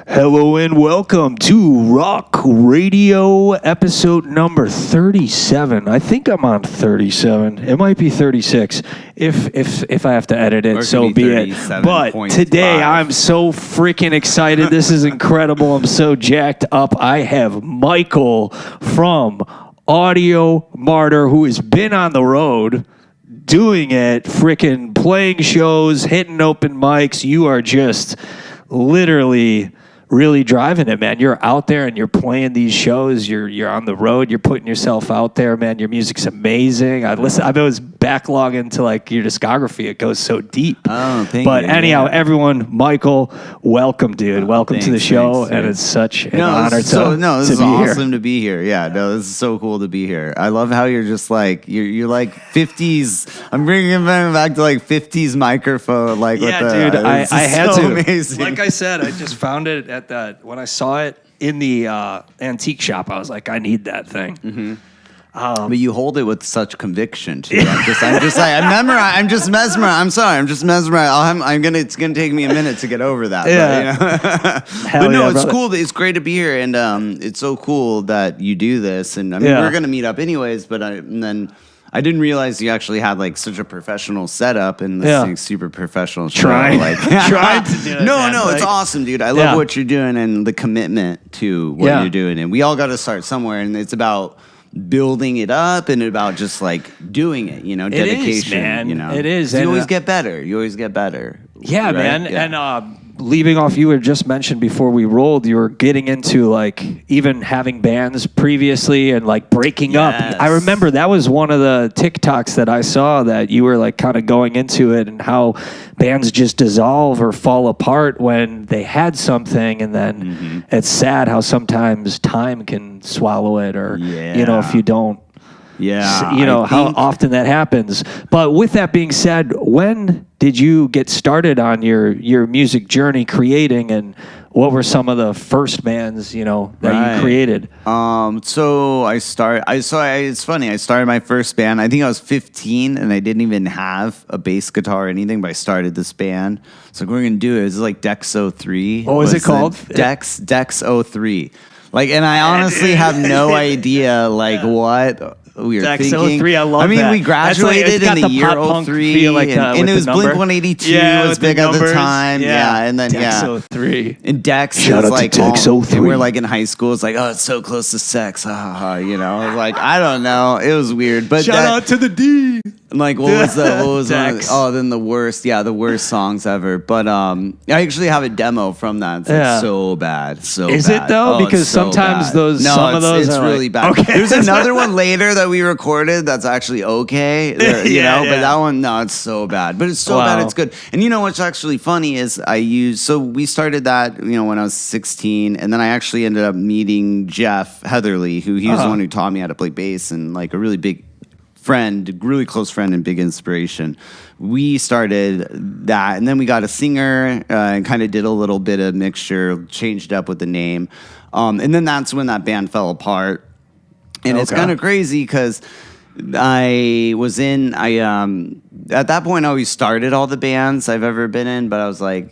Hello and welcome to RAWK Radio episode number 37. I think I'm on 37. It might be 36 if I have to edit it, so be it. But today I'm so freaking excited. This is incredible. I'm so jacked up. I have Michael from Audio Martyr, who has been on the road doing it, freaking playing shows, hitting open mics. You are just literally really driving it, man. You're out there and you're playing these shows. You're on the road. You're putting yourself out there, man. Your music's amazing. I was backlogging to like your discography. It goes so deep. Oh, thank you. But anyhow, everyone, Michael, welcome, dude. Welcome to the show, and it's such an honor to be here. This is awesome to be here. Yeah, no, this is so cool to be here. I love how you're just like you're like 50s. I'm bringing it back to like 50s microphone. Like, dude, I had to. Amazing. Like I said, I just found it at that when I saw it in the antique shop. I was like, I need that thing. Mm-hmm. But you hold it with such conviction too. I'm just mesmerized. I'm sorry. I'm just mesmerized. It's gonna take me a minute to get over that. Yeah. But no, it's cool. It's great to be here, and it's so cool that you do this. And I mean, we're gonna meet up anyways. But then I didn't realize you actually had like such a professional setup and this thing's super professional. Trying to do it. No, it's awesome, dude. I love what you're doing and the commitment to what you're doing. And we all got to start somewhere, and it's about building it up and about just like doing it, dedication. It is, man. It is. You always get better. Yeah, right? Man. Yeah. And leaving off, you had just mentioned before we rolled, you were getting into like even having bands previously and like breaking up. I remember that was one of the TikToks that I saw, that you were like kind of going into it and how bands just dissolve or fall apart when they had something, and then it's sad how sometimes time can swallow it, or if you don't. Yeah, how often that happens. But with that being said, when did you get started on your music journey creating, and what were some of the first bands, that you created? So it's funny. I started my first band. I think I was 15, and I didn't even have a bass guitar or anything, but I started this band. So we're going to do it. It's like Dex 03. What was it called? Dex 03. Like, and I honestly have no idea, what we were Dex thinking. 03, I love that. I mean, we graduated in the year 03, and it was Blink-182 was big at the time. And then Dex 03. And Dex Shout was out like, to Dex 03. And we're like in high school. It's like, oh, it's so close to sex. I was like, I don't know. It was weird. But shout out to the D. Like, what was then the worst songs ever. But I actually have a demo from that. It's like so bad. Is it though? Because sometimes some of those it's are really bad. Okay. There's another one later that we recorded that's actually okay. But that one, no, it's so bad. But it's so bad, it's good. And what's actually funny is we started that, when I was 16, and then I actually ended up meeting Jeff Heatherly, who he was the one who taught me how to play bass, and like a really big friend, really close friend and big inspiration. We started that, and then we got a singer and kind of did a little bit of mixture, changed up with the name. And then that's when that band fell apart. And it's kind of crazy because at that point I always started all the bands I've ever been in, but I was like,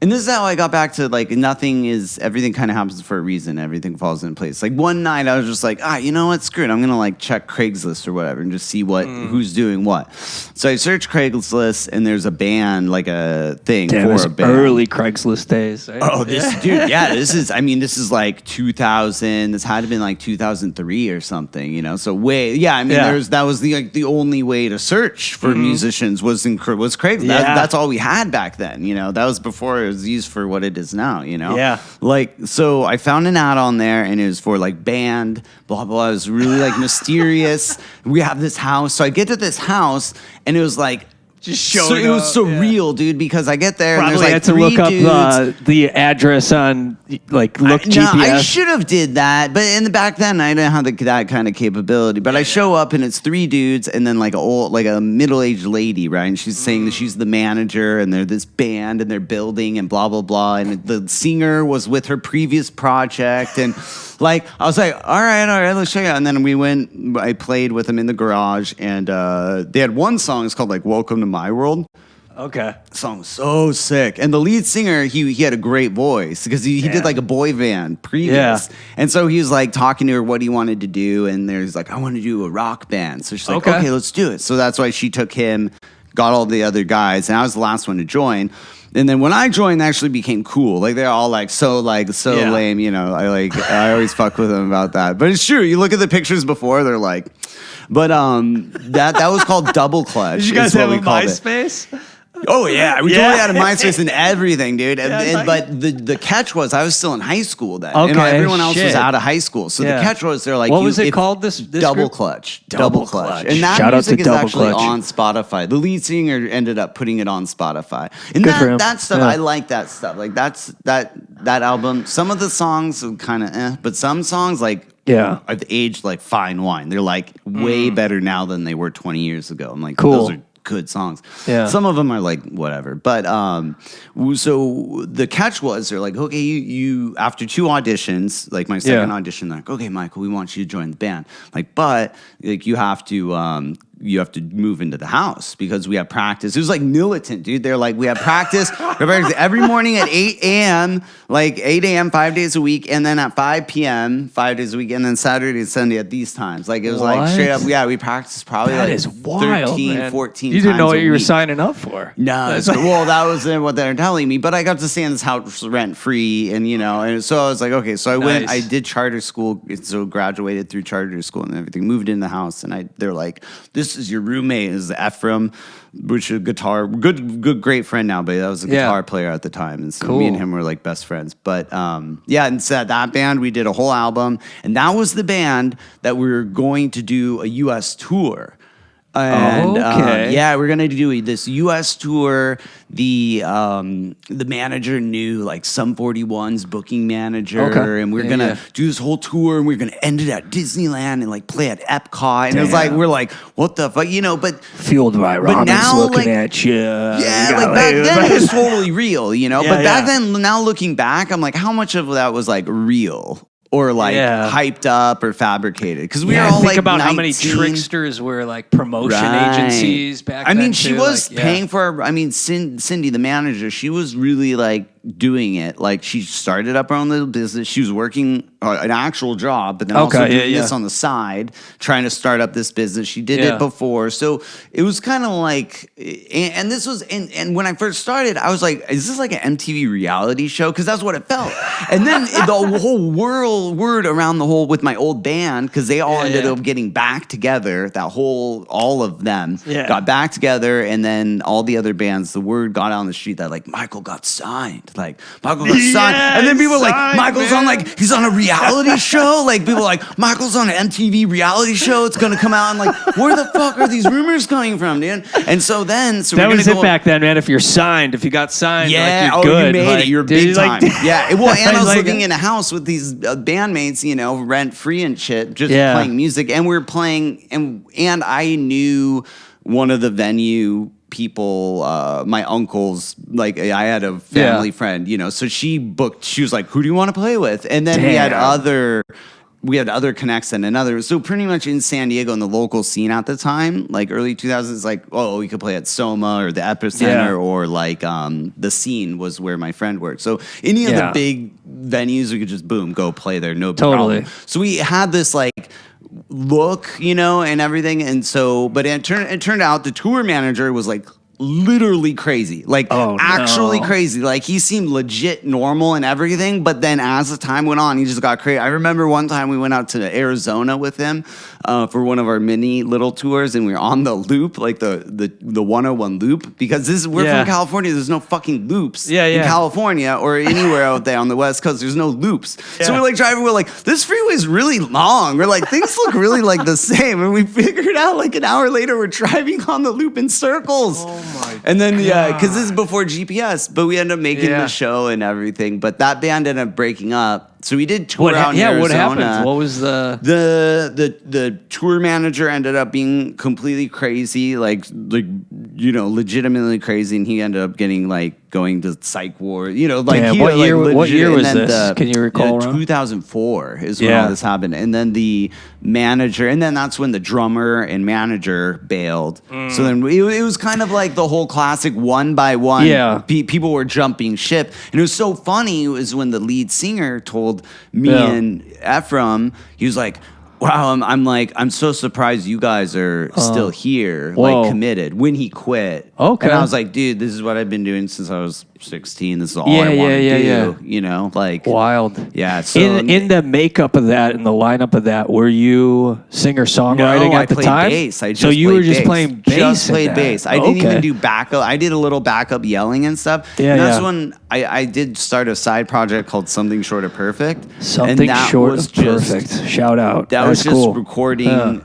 and this is how I got back to like everything kind of happens for a reason. Everything falls into place. Like one night I was just like, you know what, screw it. I'm going to like check Craigslist or whatever and just see who's doing what. So I searched Craigslist, and there's a band, like a thing for a band. Early Craigslist days. Right? Oh, this is like 2000. This had to have been like 2003 or something, so that was the only way to search for musicians was Craigslist. That's all we had back then, that was before it was used for what it is now, Yeah. Like, so I found an ad on there, and it was for like band, blah, blah. It was really like mysterious. We have this house. So I get to this house, and it was like, it was surreal, dude, because I get there Probably and there's like had to three look dudes. up the address on GPS. I should have did that, but back then I didn't have that kind of capability. But I show up, and it's three dudes, and then like a middle-aged lady, right? And she's saying that she's the manager, and they're this band, and they're building, and blah blah blah. And the singer was with her previous project, and like I was like, all right, let's check it out. And then we I played with them in the garage, and they had one song. It's called like "Welcome to My World." Okay. The song was so sick. And the lead singer, he had a great voice because he did like a boy band previous. Yeah. And so he was like talking to her what he wanted to do. And there's like, I want to do a rock band. So she's like, okay, let's do it. So that's why she took him, got all the other guys. And I was the last one to join. And then when I joined, they actually became cool. Like they're all so lame, you know. I always fuck with them about that. But it's true. You look at the pictures before, they're like, but that was called Double Clutch. Did you guys have a MySpace? Oh yeah, we totally had a MySpace and everything, dude. But the catch was I was still in high school then. Okay, and everyone else was out of high school. So the catch was they're like, what was it called? This Double group? Clutch. Double Clutch. And that Shout music out to is Double actually Clutch. on Spotify. The lead singer ended up putting it on Spotify. And Good for him. that stuff, Yeah. I like that stuff. Like that album. Some of the songs are kind of but some songs have aged like fine wine. They're like way better now than they were 20 years ago. I'm like, cool. those are good songs. Yeah. Some of them are like whatever. But so the catch was they're like, okay, you after 2 auditions, like my second audition, they're like, okay, Michael, we want you to join the band. Like, but like you have to move into the house because we have practice. It was like militant, dude. They're like, we have practice every morning at 8 a.m., like 8 a.m. 5 days a week, and then at 5 p.m. 5 days a week, and then Saturday and Sunday at these times. Like, it was like straight up, we practiced probably That like is wild, 13, man. 14 You didn't know times what a you were week. signing up for. No, well, that was what they're telling me. But I got to stay in this house rent free, and and so I was like, okay. So I went. I did charter school, so graduated through charter school and everything. Moved in the house, and they're like, "This is your roommate, is Ephraim, which is a guitar, great friend now, but that was a guitar player at the time, and so me and him were like best friends. But and so that band, we did a whole album, and that was the band that we were going to do a U.S. tour. And we're gonna do this U.S. tour. The manager knew like Sum 41's booking manager, and we're gonna do this whole tour, and we're gonna end it at Disneyland and like play at Epcot. And it was like we're like, what the fuck, But Fueled by Robin's now, looking at you. Yeah, like back then it was totally real, But back then, now looking back, I'm like, how much of that was like real? Or like hyped up or fabricated, because we were all think like about 19. how many tricksters were like promotion agencies back then. I mean, she was like, paying for. I mean, Cindy, the manager, she was really like doing it. Like she started up her own little business. She was working an actual job, but then also doing this on the side, trying to start up this business. She did it before, so it was kind of like. And this was, and when I first started, I was like, "Is this like an MTV reality show?" Because that's what it felt. And then the whole word around the whole with my old band, because they all ended up getting back together. All of them got back together, and then all the other bands, the word got out on the street that like Michael got signed. Like Michael got signed, and then people were like, Michael's on he's on a reality show. Like people were like, Michael's on an MTV reality show. It's gonna come out, and like, where the fuck are these rumors coming from, dude? And so then, that was it back then, man. If you got signed, you're good. You made it. You're big time. Yeah. Well, and I was living in a house with these bandmates, rent free and shit, just playing music, and we were playing, and I knew one of the venue people, my uncles, like I had a family friend, so she was like, who do you want to play with? And then we had other connects and another. So pretty much in San Diego in the local scene at the time, like early 2000s, like, we could play at Soma or the Epicenter or like the Scene was where my friend worked. So any of the big venues, we could just go play there. No problem. So we had this like look, and everything. And so, but it turned out the tour manager was like literally crazy, like actually crazy. Like he seemed legit normal and everything, but then as the time went on, he just got crazy. I remember one time we went out to Arizona with him for one of our mini little tours, and we were on the loop, like the 101 loop, because we're from California. There's no fucking loops in California or anywhere out there on the West Coast. There's no loops. So we're like driving. We're like, this freeway's really long. We're like, things look really like the same, and we figured out like an hour later we're driving on the loop in circles. And then, because this is before GPS, but we ended up making the show and everything. But that band ended up breaking up. So we did tour out in Arizona. What happened? What was the tour manager ended up being completely crazy, like legitimately crazy, and he ended up getting like going to psych ward. You know, like Damn, he, what like, year? What legit- year and was then this? Can you recall? 2004 is when Yeah. all this happened, and then the manager, and then that's when the drummer and manager bailed. So then it was kind of like the whole classic one by one. Yeah. People were jumping ship, and it was so funny. It was when the lead singer told me Yeah. and Ephraim, he was like, wow, I'm so surprised you guys are still here, Whoa. like committed. When he quit, Okay. and I was like, dude, this is what I've been doing since I was 16. This is all Yeah, I want to yeah, do. yeah. You know, like Wild. Yeah. So In the makeup of that, in the lineup of that, were you singer songwriting no, at the I played time? bass. I just so you played were just bass. playing bass. Just in played that. bass. I didn't Okay. even do backup. I did a little backup yelling and stuff. Yeah, and that's yeah. when I did start a side project called Something Short of Perfect. Something and that short was of just- perfect. Shout out. That That's was just cool. recording. Yeah.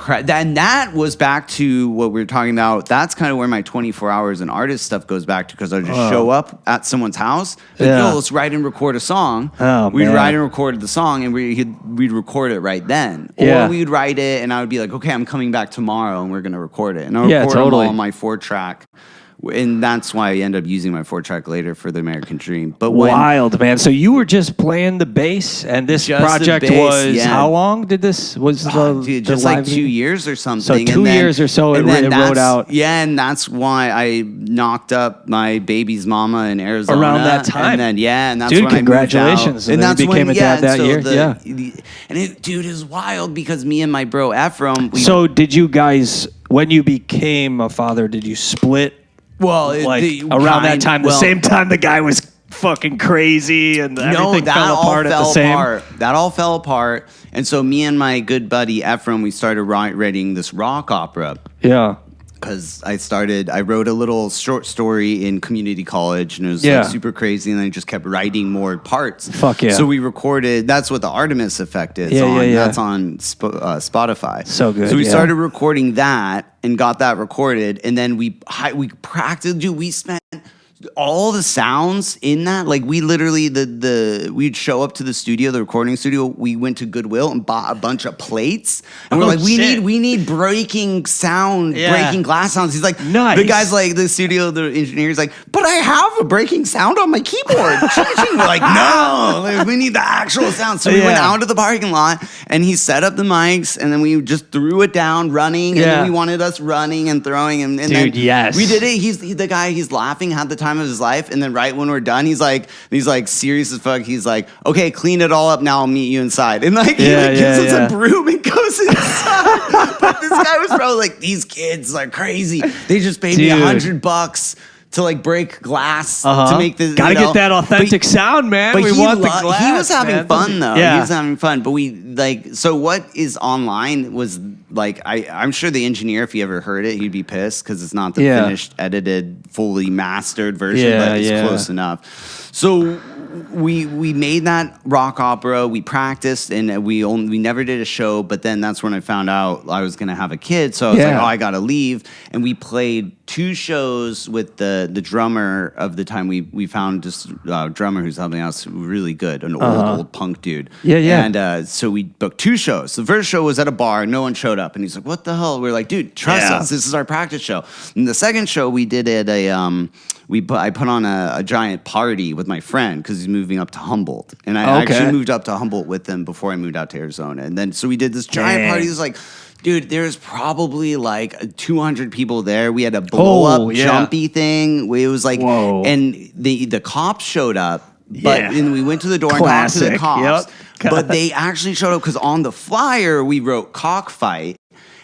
And that was back to what we were talking about. That's kind of where my 24 hours and artist stuff goes back to, because I would just show up at someone's house. Like, Yeah. yo, let's write and record a song. Oh, we'd man. write and record the song, and we'd record it right then. Yeah. Or we'd write it, and I would be like, okay, I'm coming back tomorrow, and we're going to record it. And I'll Yeah, record totally. them all on my 4-track. And that's why I end up using my 4-track later for the American Dream. But when Wild, man. So you were just playing the bass, and this Just the project bass, was yeah. how long did this was the just the like live 2 years or something. So 2 and then, years or so and it then wrote that's- out. Yeah, and that's why I knocked up my baby's mama in Arizona Around that time. And then and that's Dude, when I moved out. congratulations. And then that's you became when, a dad that so year? Yeah. And it, dude, is wild because me and my bro Ephraim. So did you guys, when you became a father, did you split? Around that time, the same time the guy was fucking crazy and everything fell apart at the same. That all fell apart. And so me and my good buddy Ephraim, we started writing this rock opera. Yeah. Because I wrote a little short story in community college, and it was Yeah. like super crazy, and I just kept writing more parts. Fuck yeah. So we recorded, that's what the Artemis effect is Yeah, on. yeah, yeah. That's on Spotify. So good, So we yeah. started recording that and got that recorded, and then we practiced, dude, we spent all the sounds in that, like we literally we'd show up to the studio, the recording studio. We went to Goodwill and bought a bunch of plates, and we're Oh, like, we shit. need breaking sound, Yeah. breaking glass sounds. He's like, Nice. the guy's like, the studio, the engineer's like, but I have a breaking sound on my keyboard. We're like, no, like, we need the actual sound. So we went Yeah. out to the parking lot, and he set up the mics, and then we just threw it down, running, and Yeah. then he wanted us running and throwing, and Dude, then yes. we did it. The guy, he's laughing, had the time of his life, and then right when we're done, he's like serious as fuck. He's like, okay, clean it all up now. I'll meet you inside. And like, he gives us a broom and goes inside. But this guy was probably like, these kids are crazy. They just paid me Dude. $100 to like break glass to make this. Gotta you know? get that authentic sound, man. But we he want the he glass. was having man. fun though. Yeah. He was having fun. But so what is online was like, I'm sure the engineer, if he ever heard it, he'd be pissed because it's not the Yeah. finished, edited, fully mastered version, Yeah, but it's yeah. close enough. So we made that rock opera. We practiced, and we never did a show. But then that's when I found out I was gonna have a kid. So I was like, Yeah. oh, I gotta leave. And we played 2 shows with the drummer of the time. We found this drummer who's helping us, really good, an old punk dude. Yeah, yeah. And so we booked 2 shows. The first show was at a bar. No one showed up, and he's like, "What the hell?" We're like, "Dude, trust Yeah. us. This is our practice show." And the second show we did at I put on a giant party with my friend because he's moving up to Humboldt, and I actually moved up to Humboldt with him before I moved out to Arizona. And then so we did this giant Dang. party. It was like, dude, there's probably like 200 people there. We had a blow up jumpy thing. It was like, Whoa. and the cops showed up. But Yeah. and we went to the door and talked to the Classic. cops. Yep. But they actually showed up because on the flyer we wrote cockfight.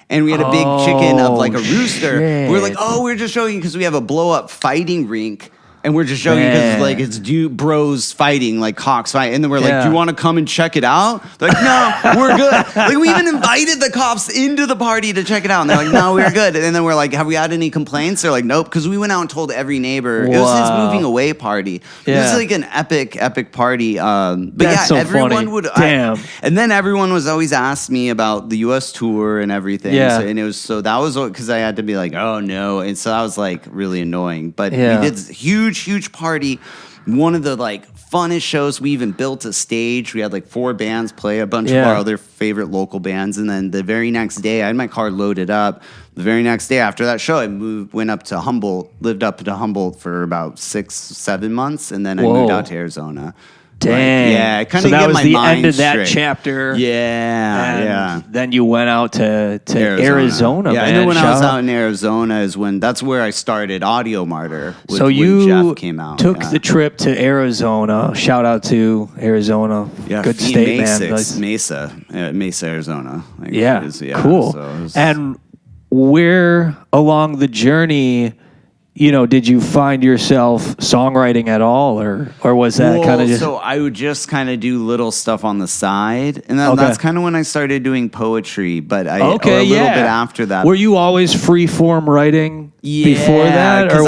And we had a big chicken of like a rooster. shit. We're like, oh, we're just showing you because we have a blow up fighting rink. And we're just showing you because like it's bros fighting, like cocks fight. And then we're like, Yeah. do you want to come and check it out? They're like, no, we're good. Like we even invited the cops into the party to check it out. And they're like, no, we're good. And then we're like, have we had any complaints? They're like, nope. Because we went out and told every neighbor. It was his Wow. moving away party. It Yeah. was like an epic party. But That's so everyone funny. would. Damn. And then everyone was always asked me about the U.S. tour and everything. Yeah. So, and it was that was because I had to be like, oh no, and so that was like really annoying. But Yeah. we did this huge party. One of the like funnest shows. We even built a stage. We had like 4 bands play, a bunch of Yeah. our other favorite local bands, and then the very next day, I had my car loaded up. the very next day after that show, I went up to Humboldt, lived up to Humboldt for about 6-7 months, and then I moved out to Arizona. Dang. Yeah, kind so of that get was my the mind end of that straight. chapter. Yeah. Then you went out to Arizona. Yeah, man. and then when I was Shout out in Arizona that's where I started Audio Martyr. So when you Jeff came out. took the trip to Arizona. Shout out to Arizona. Yeah, Good state, man. Mesa, Arizona. Cool. And where along the journey, did you find yourself songwriting at all, or was that kind of just? So I would just kind of do little stuff on the side, and then that's kind of when I started doing poetry. But or a little bit after that. Were you always free form writing before that, or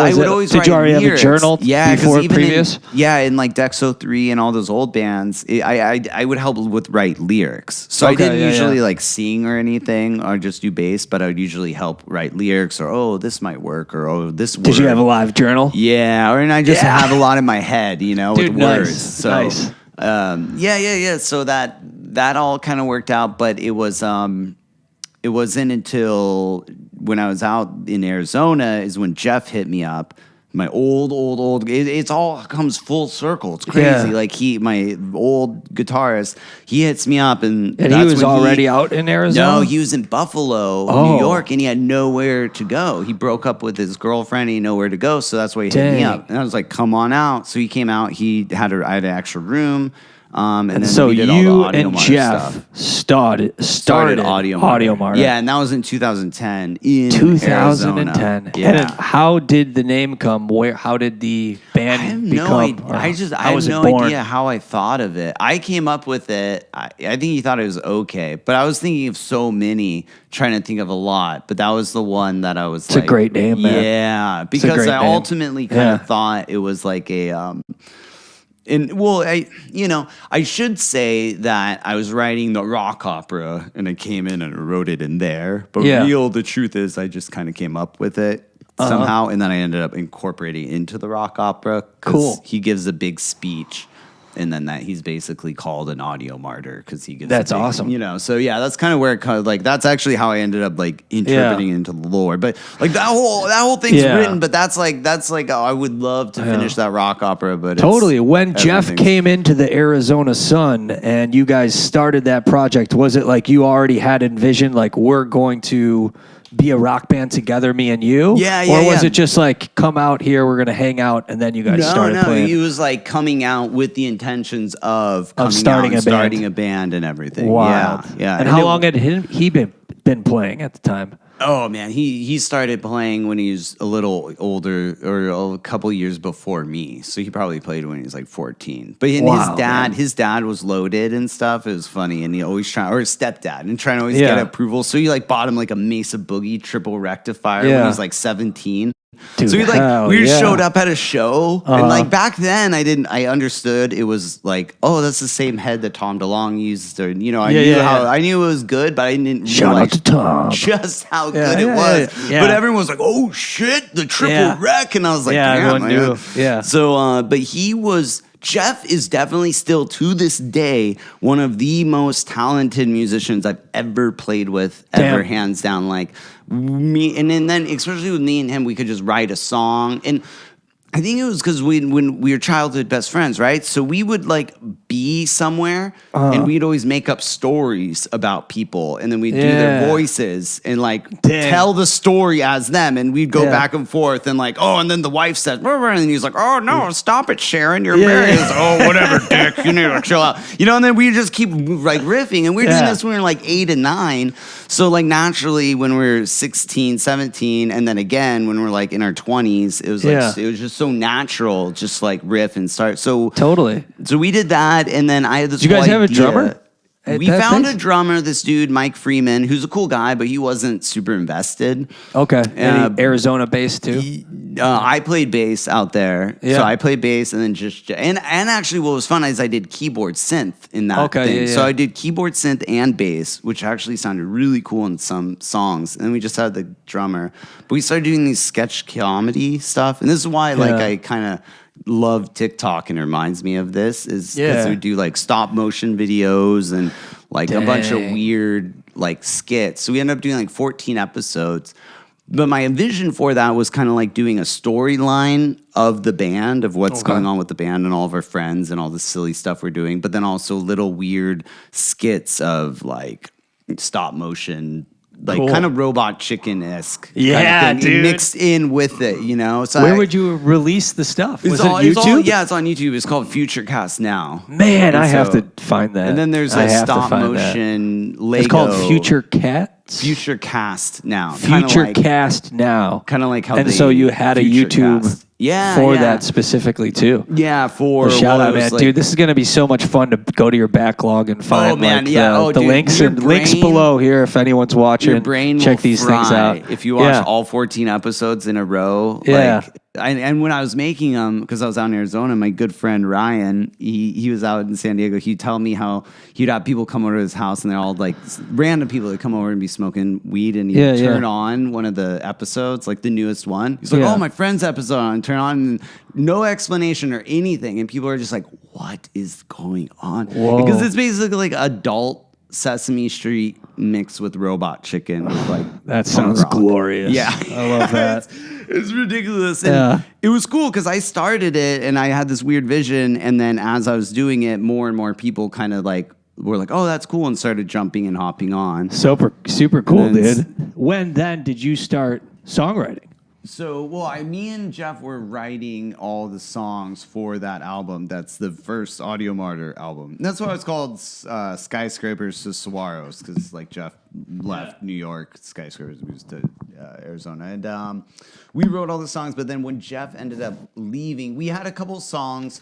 did you already lyrics. have a journal before previous? In like Dexo 3 and all those old bands, I would help with write lyrics. So I didn't usually like sing or anything, or just do bass, but I would usually help write lyrics, or this might work, or this. Did you have a live journal? Yeah, and I just have a lot in my head, with words. Nice. So, nice. So that all kind of worked out, but it wasn't until when I was out in Arizona is when Jeff hit me up. My old. It's all comes full circle. It's crazy. Yeah. Like my old guitarist, he hits me up, and he was already out in Arizona. No, he was in Buffalo, New York, and he had nowhere to go. He broke up with his girlfriend, and he had nowhere to go. So that's why he hit me up, and I was like, "Come on out." So he came out. I had an extra room. And then so we did you all the Audio and Martyr Jeff stuff. started Audio Martyr. Yeah, and that was in 2010 in 2010. Arizona. Yeah. And how did the name come? How did the band become? I have no idea how I thought of it. I came up with it. I think he thought it was okay, but I was thinking of so many, trying to think of a lot. But that was the one that I was. It's a great name, man. Yeah, because I ultimately kind of thought it was like a. I should say that I was writing the rock opera, and I came in and wrote it in there. But the truth is, I just kind of came up with it somehow, and then I ended up incorporating it into the rock opera. Cool. He gives a big speech, and then he's basically called an audio martyr because he gives. That's awesome. So that's kind of where it kind of that's actually how I ended up interpreting into the lore. But that whole thing's written. But that's I would love to finish that rock opera. But totally. When Jeff came into the Arizona Sun and you guys started that project, was it like you already had envisioned we're going to be a rock band together, me and you? Or was it just come out here, we're going to hang out, and then you guys started playing? He was coming out with the intentions of starting a band and everything. Wow. Yeah. And how long had he been playing at the time? Oh man, he started playing when he was a little older, or a couple years before me. So he probably played when he was 14. But his dad was loaded and stuff. It was funny, and he always or his stepdad, and trying to always get approval. So he bought him a Mesa Boogie triple rectifier when he was 17. Dude, so we just showed up at a show, and back then I understood it was that's the same head that Tom DeLonge used, or I knew it was good, but I didn't realize to Tom. just how good it was. But everyone was like, "Oh shit, the triple wreck," and I was like, everyone knew. Yeah. So, but Jeff is definitely still to this day one of the most talented musicians I've ever played with, ever, hands down. Me, and then especially with me and him, we could just write a song, and I think it was because when we were childhood best friends, right? So we would be somewhere, and we'd always make up stories about people, and then we'd do their voices and tell the story as them, and we'd go back and forth, and and then the wife said, and he's like, "Oh no, stop it, Sharon, you're married." Oh, whatever, dick, you need to chill out, and then we just keep riffing, and we were doing this when we were 8 and 9. So naturally, when we were 16, 17, and then again when we're in our 20s, it was it was just so natural, just riff and start. So totally. So we did that, and then I had this. Did you guys have a drummer? We found a drummer, this dude Mike Freeman, who's a cool guy, but he wasn't super invested. Okay, Arizona based too. I played bass out there, so I played bass, and then and actually, what was fun is I did keyboard synth in that thing. So I did keyboard synth and bass, which actually sounded really cool in some songs. And then we just had the drummer, but we started doing these sketch comedy stuff, and this is why I kind of love TikTok, and it reminds me of this is because we do stop motion videos and a bunch of weird skits. So we ended up doing 14 episodes But my vision for that was kind of like doing a storyline of the band, of what's going on with the band and all of our friends and all the silly stuff we're doing, but then also little weird skits of like stop motion, like kind of Robot Chicken-esque kind of thing, dude, mixed in with it, you know. So where would you release the stuff? Was it YouTube? It's on YouTube. It's called Futurecast now. Man, I have to find that. And then there's a stop motion Lego. It's called Futurecast now. Futurecast now. Kind of like how. And so you had a YouTube for that specifically too. Yeah, for shout out, man, dude. This is gonna be so much fun to go to your backlog and find the links and links below here if anyone's watching. Your brain check these things out if you watch all 14 episodes in a row. Yeah. And when I was making them, because I was out in Arizona, my good friend Ryan, he was out in San Diego. He'd tell me how he'd have people come over to his house, and they're all like random people that come over and be smoking weed, and he'd turn on one of the episodes, like the newest one. He's like, "Oh, my friend's episode," and turn on, and no explanation or anything, and people are just like, "What is going on?" Because it's basically like adult Sesame Street mixed with Robot Chicken. With like that sounds glorious. Yeah, I love that. It's ridiculous. And it was cool because I started it and I had this weird vision. And then as I was doing it, more and more people kind of like were like, "Oh, that's cool," and started jumping and hopping on. Super cool, dude. When then did you start songwriting? So, me and Jeff were writing all the songs for that album. That's the first Audio Martyr album. That's why it's called Skyscrapers to Saguaros, because like Jeff left New York, Skyscrapers moved to Arizona. And we wrote all the songs, but then when Jeff ended up leaving, we had a couple songs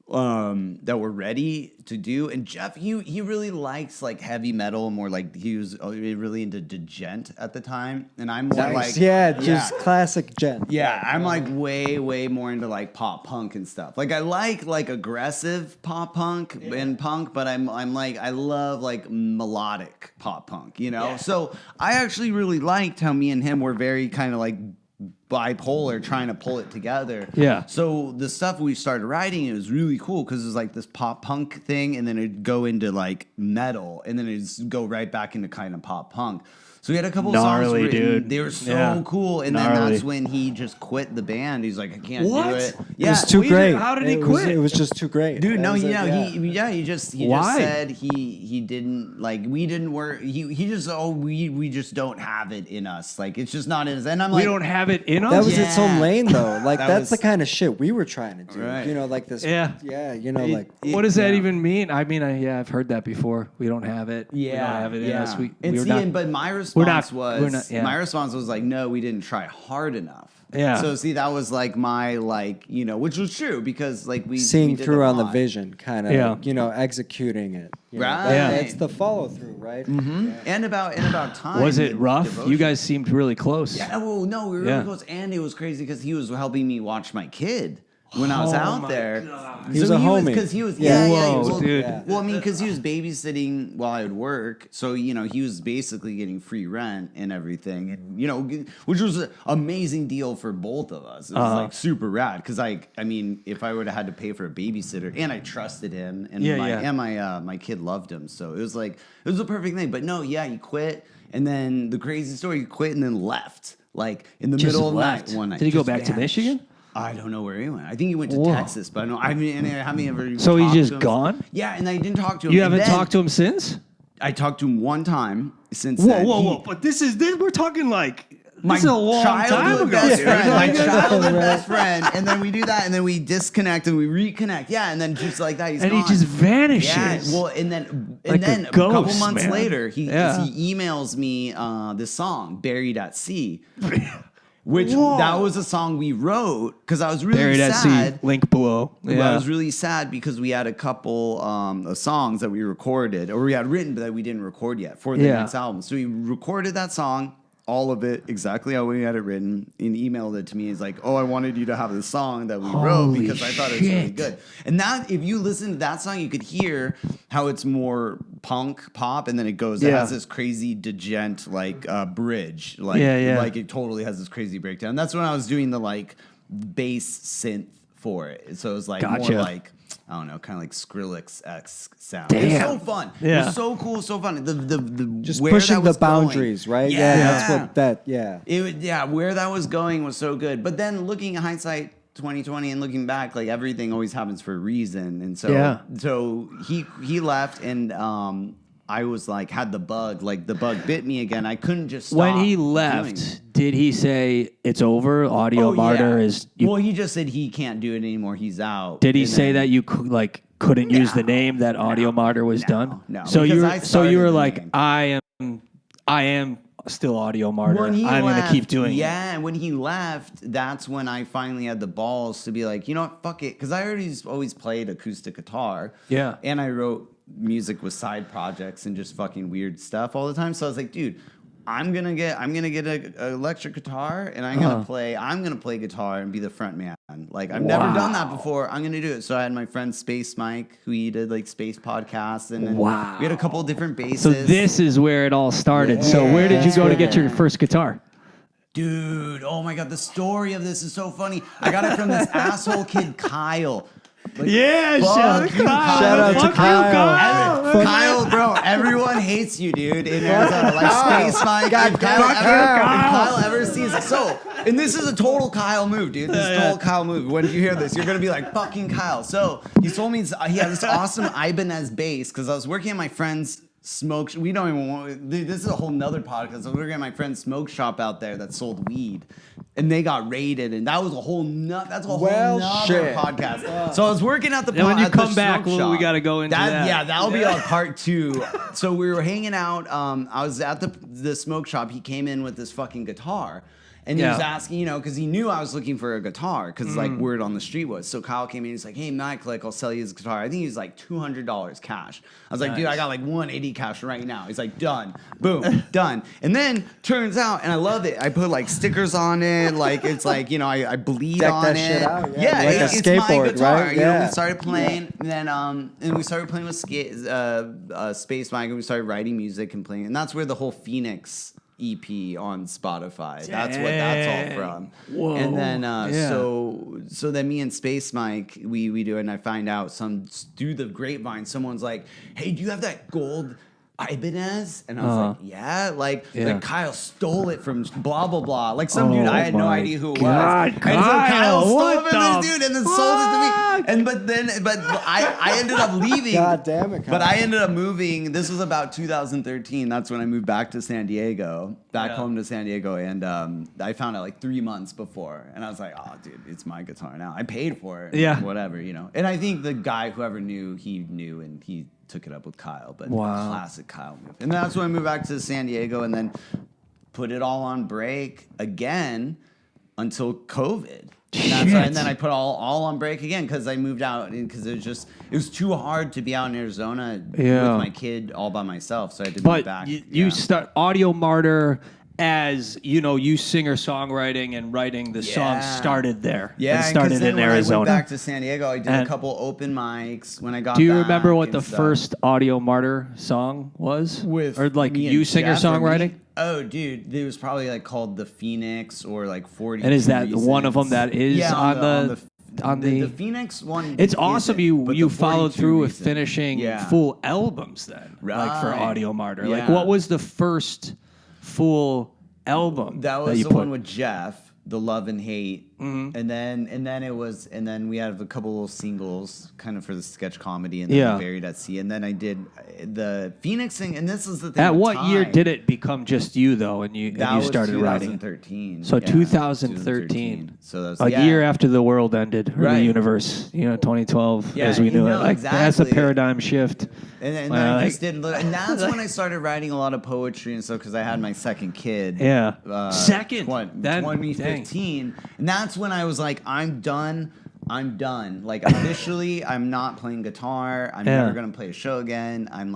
that were ready to do. And Jeff, he really likes like heavy metal, and more like he was really into djent at the time. And I'm more like just classic gent. Yeah, I'm like way more into like pop punk and stuff. Like I like aggressive pop punk and punk, but I'm like I love like melodic pop punk, you know? Yeah. So I actually really liked how me and him were very kind of like bipolar, trying to pull it together. Yeah. So the stuff we started writing, it was really cool because it was like this pop punk thing, and then it'd go into like metal, and then it'd go right back into kind of pop punk. So we had a couple songs written. Dude. They were so cool. And then that's when he just quit the band. He's like, I can't do it. Yeah, it was too great. How did he quit? It was just too great. Dude, he just said he didn't like, we didn't work. He just we just don't have it in us. Like it's just not in us. And I'm like, we don't have it in us. That was its own lane though. Like that's the kind of shit we were trying to do. Right. You know, like this. Yeah. You know, like what does that even mean? I mean, I've heard that before. We don't have it. Yeah. We don't have it in us. But my response my response was like, no, we didn't try hard enough. Yeah. So see, that was like my which was true because like we seeing did through on the vision, kind of Executing executing it. Right. It's the follow through, right? Mm-hmm. Yeah. And about time. Was it rough? Devotion. You guys seemed really close. Yeah. Well, no, we were really close, and it was crazy because he was helping me watch my kid. When I was out there, he was a homie. Because he was, dude. Well, I mean, because he was babysitting while I would work, so he was basically getting free rent and everything, and which was an amazing deal for both of us. It was like super rad because I mean, if I would have had to pay for a babysitter, and I trusted him, and my kid loved him, so it was a perfect thing. But no, he quit, and then the crazy story, he quit and then left, like in the middle of the night one night. Did he go back to Michigan? I don't know where he went. I think he went to Texas, but I haven't ever. So he's just gone? Yeah, and I didn't talk to him. You haven't talked to him since? I talked to him one time since. Whoa! But this we're talking like. My this is a long time ago. My childhood best friend, and then we do that, and then we disconnect and we reconnect. Yeah, and then just like that, he's gone. He just vanishes. Yeah, well, and then a couple months later, he emails me this song, "Buried at Sea." Which that was a song we wrote because I was really Buried sad. At sea, link below. Yeah. I was really sad because we had a couple of songs that we recorded or we had written but that we didn't record yet for the next album. So we recorded that song, all of it, exactly how we had it written, and emailed it to me. He's like, "Oh, I wanted you to have the song that we wrote because I thought it was really good." And that, if you listen to that song, you could hear how it's more punk pop, and then it goes. It has this crazy djent bridge, like it totally has this crazy breakdown. That's when I was doing the bass synth for it. So it was more like I don't know, kind of like Skrillex-esque sound. Damn. It was so fun. Yeah. It was so cool, so fun. The Just where pushing that the was going- boundaries, right? Yeah. That's what that. Yeah. Where that was going was so good. But then looking at hindsight, 2020, and looking back, like everything always happens for a reason. And so he left, and I was like, had the bug. Like the bug bit me again. I couldn't just stop. When he doing it. left, did he say it's over? Audio Martyr is. Well, he just said he can't do it anymore. He's out. Did he And say then- that you couldn't use the name that Audio Martyr was done? No. So Because you were the like, name. I am still Audio Martyr. When he I'm going to left, keep doing it. Yeah, and when he left, that's when I finally had the balls to be like, you know what, fuck it. Because I always played acoustic guitar. Yeah. And I wrote music with side projects and just fucking weird stuff all the time. So I was like, dude, I'm gonna get an electric guitar and I'm gonna play guitar and be the front man. Like I've never done that before. I'm gonna do it. So I had my friend Space Mike, who he did like space podcasts, and then we had a couple of different basses. So this is where it all started. Yeah. So where did you That's go to where- get your first guitar? Dude, oh my god, the story of this is so funny. I got it from this asshole kid Kyle. Like, Yeah, fuck you, Shout out to Kyle. Kyle, bro, everyone hates you, dude, in Arizona. Like Space Mike, if Kyle ever sees it. So, and this is a total Kyle move, dude. This is a total Kyle move. When you hear this, you're gonna be like, fucking Kyle. So he told me he had this awesome Ibanez bass because I was working at my friend's smoke. We don't even want. This is a whole nother podcast. I was working at my friend's smoke shop out there that sold weed, and they got raided, and that was a whole nother podcast. So I was working at the. And when you at the come back, smoke shop. we got to go into that. Yeah, that'll be on part 2. So we were hanging out. I was at the smoke shop. He came in with this fucking guitar. And he was asking, because he knew I was looking for a guitar, because like word on the street was. So Kyle came in, he's like, hey, Mike, like I'll sell you his guitar. I think he's like $200 cash. I was like, dude, I got like 180 cash right now. He's like, done, boom, done. And then turns out, and I love it, I put like stickers on it, like it's like I bleed Deck on that it. shit out, Yeah, like a it's skateboard, my guitar. right? You know, Yeah. we started playing, and then and we started playing with Space Mike, and we started writing music and playing, and that's where the whole Phoenix EP on Spotify. That's what that's all from. Whoa. And then so then me and Space Mike we do it, and I find out through the grapevine someone's like, hey, do you have that gold Ibanez? And I was like, yeah, like Kyle stole it from blah blah blah. Like some dude, I had no idea who it was. And so Kyle stole it from this dude and then sold it to me. And but I ended up leaving. God damn it, Kyle. But I ended up moving. This was about 2013. That's when I moved back to San Diego, home to San Diego, and I found out like 3 months before, and I was like, oh, dude, it's my guitar now. I paid for it. Yeah. Whatever, And I think the guy, whoever knew, he knew, and he took it up with Kyle. But classic Kyle move. And that's when I moved back to San Diego, and then put it all on break again until COVID. And then I put all on break again because I moved out because it was too hard to be out in Arizona with my kid all by myself. So I had to move back. You start Audio Martyr as you singer-songwriting and writing the songs started there. Yeah, and started then in when Arizona. I went back to San Diego, I did a couple open mics when I got. Do you back remember what and the stuff. first Audio Martyr song was? Or like me you and singer-songwriting? Jeff? Oh, dude, it was probably like called The Phoenix or like 40. And is that one of them that is on the Phoenix one? It's awesome isn't, but you the followed 42 through with reason. finishing full albums then, like for Right. Audio Martyr. Like Yeah. what was the first full album That was you the put? one with Jeff, The Love and Hate, and then we had a couple little singles, kind of for the sketch comedy, and then Buried at Sea, and then I did the Phoenix thing, and this is the thing. At with what year time. did it become just you though, and you started writing? 2013. So yeah, 2013. So that was a year after the world ended, or the Right. universe. 2012 Yeah, as we knew it. Like that's a exactly. paradigm shift. And then I just did, and that's when I started writing a lot of poetry and stuff because I had my second kid. Yeah, second. 2015, and that's when I was like, I'm done. Like officially, I'm not playing guitar. I'm never gonna play a show again. I'm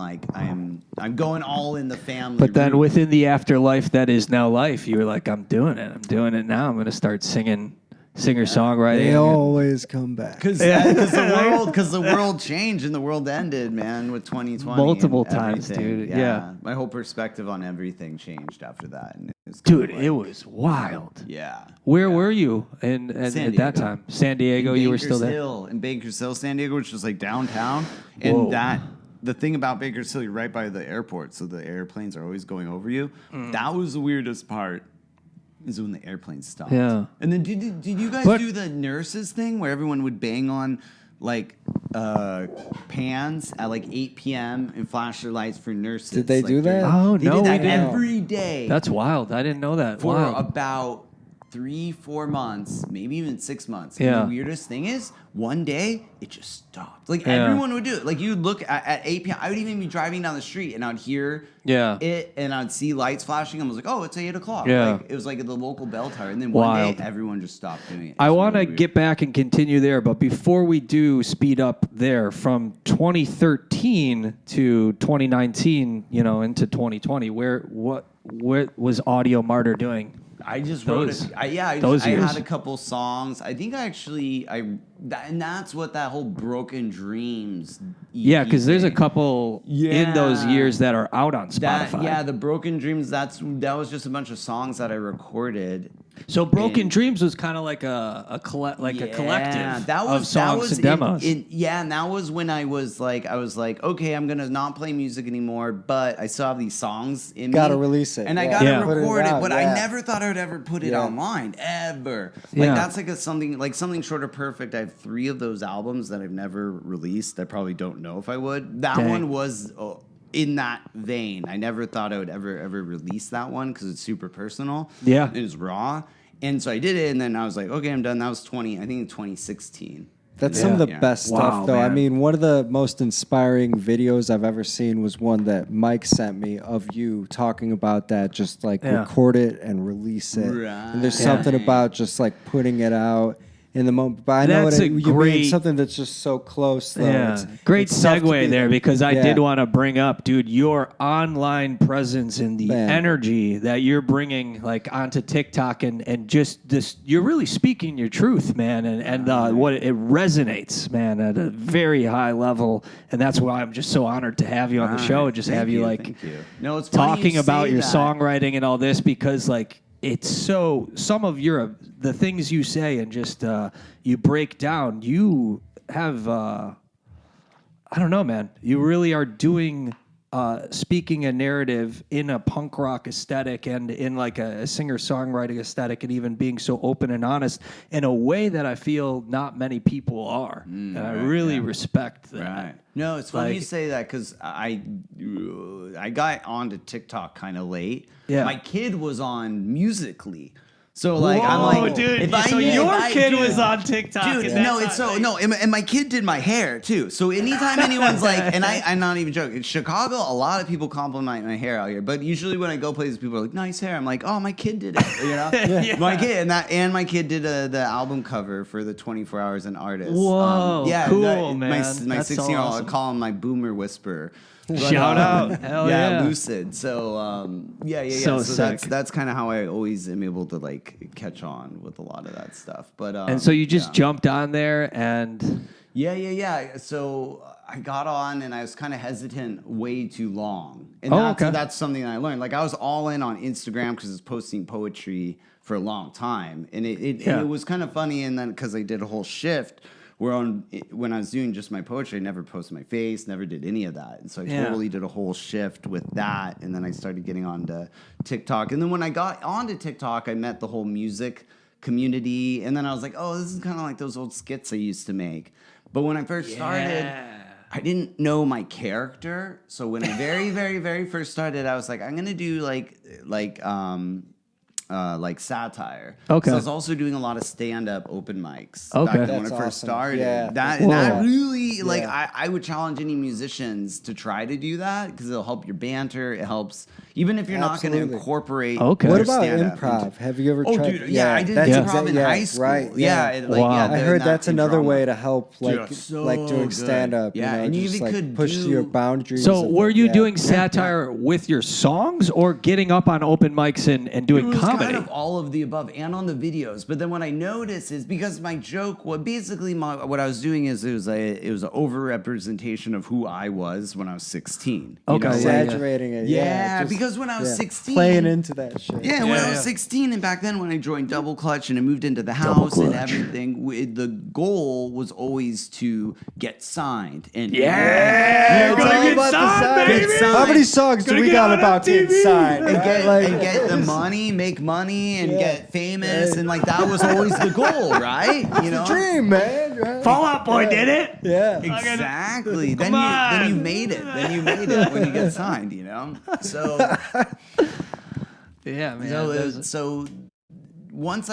going all in the family. But then route. within the afterlife that is now life, you were like, I'm doing it. I'm doing it now. I'm gonna start singing singer-songwriting. They always come back. Because the world changed and the world ended, man, with 2020. Multiple times, dude. Yeah. My whole perspective on everything changed after that. And it was wild. Yeah. Where were you at that time? San Diego, you were still there? In Bakersfield, San Diego, which was like downtown. And the thing about Bakersfield, you're right by the airport, so the airplanes are always going over you. That was the weirdest part. Is when the airplane stopped. Yeah. And then did you guys do the nurses thing where everyone would bang on like pans at like 8 p.m. and flash their lights for nurses? Did they do that? Oh, They no, did that we didn't. every day. That's wild. I didn't know that. For Wow. about 3-4 months, maybe even 6 months. Yeah. And the weirdest thing is, one day it just stopped. Like Yeah. everyone would do it. Like you'd look at 8 p.m. I would even be driving down the street and I'd hear it and I'd see lights flashing. I was like, oh, it's 8 o'clock. Yeah. Like, it was like at the local bell tower. And then Wild. one day everyone just stopped doing it. I It's want to really weird. get back and continue there, but before we do speed up there, from 2013 to 2019, into 2020, what was Audio Martyr doing? I just wrote it. I had a couple songs. I think and that's what that whole Broken Dreams. EP Yeah, because there's a thing. couple in those years that are out on Spotify. The Broken Dreams. That was just a bunch of songs that I recorded. So Broken Dreams was kind of like a collective of songs and demos. And that was when I was like, okay, I'm gonna not play music anymore, but I still have these songs in me. Gotta release it. And I gotta Put it record it, out, but I never thought I would ever put it online, ever. Like that's like something short of perfect. I have 3 of those albums that I've never released. I probably don't know if I would. That one was in that vein. I never thought I would ever release that one because it's super personal. Yeah. It was raw. And so I did it, and then I was like, okay, I'm done. That was 2016. That's some of the best stuff, though. Man. I mean, one of the most inspiring videos I've ever seen was one that Mike sent me of you talking about that, just like record it and release it. Right. And there's something about just like putting it out in the moment. But I know what you mean, something that's just so close, though. Yeah, great segue there, because I did want to bring up, dude, your online presence and the energy that you're bringing like onto TikTok and just this, you're really speaking your truth, man, and what it resonates, man, at a very high level, and that's why I'm just so honored to have you on the show and just have you like it's talking about your songwriting and all this, because like it's so, some of the things you say and just you break down, you have I don't know, man, you really are doing speaking a narrative in a punk rock aesthetic and in like a singer-songwriting aesthetic, and even being so open and honest in a way that I feel not many people are. And I really respect that. Right. No, it's funny you say that, because I got onto TikTok kind of late. Yeah. My kid was on Musical.ly. So like, I'm like, dude, if your kid dude, was on TikTok. Dude, and my kid did my hair too. So anytime anyone's like, and I'm not even joking, in Chicago, a lot of people compliment my hair out here. But usually when I go places, people are like, nice hair. I'm like, oh, my kid did it, My kid, and my kid did the album cover for the 24 Hours an Artist. Whoa, cool, man. My That's 16-year-old, so awesome. I call him my boomer whisperer. But, Shout out. Hell yeah. Lucid. So, So So sick. that's kind of how I always am able to like catch on with a lot of that stuff. But and so you just jumped on there and... Yeah. So I got on and I was kind of hesitant way too long. And that's something that I learned. Like I was all in on Instagram because it's posting poetry for a long time. And it was kind of funny. And then because I did a whole shift where when I was doing just my poetry, I never posted my face, never did any of that. And so I totally did a whole shift with that. And then I started getting onto TikTok. And then when I got onto TikTok, I met the whole music community. And then I was like, oh, this is kind of like those old skits I used to make. But when I first started, I didn't know my character. So when I very, very, very first started, I was like, I'm going to do like satire. Okay. So I was also doing a lot of stand-up open mics Okay. back then when I That's first awesome. started. Yeah. That really, like, I would challenge any musicians to try to do that because it'll help your banter. It helps, even if you're not going to incorporate What your about stand-up improv? Have you ever Oh, tried? dude, I did improv in high school. Right, I heard that's another way to help, like, Dude, so like doing good. stand-up. Yeah, you know, and you just even like could push do- your boundaries. So of were it, you doing satire with your songs or getting up on open mics and doing It was comedy? comedy. Kind of all of the above and on the videos. But then what I noticed is because my joke, what I was doing is it was an over-representation of who I was when I was 16. Okay. Exaggerating it. Yeah, just, because when I was 16. Playing into that shit. Yeah, when I was 16, and back then when I joined Double Clutch and I moved into the house and everything, the goal was always to get signed. And gonna get signed, baby. How many songs do we got about getting signed? And get the money, make money, and get famous, and like that was always the goal, right? You know, dream, man. Right? Fall Out Boy did it. Yeah, exactly. Then you made it. Then you made it when you get signed. You know, so yeah, man. So once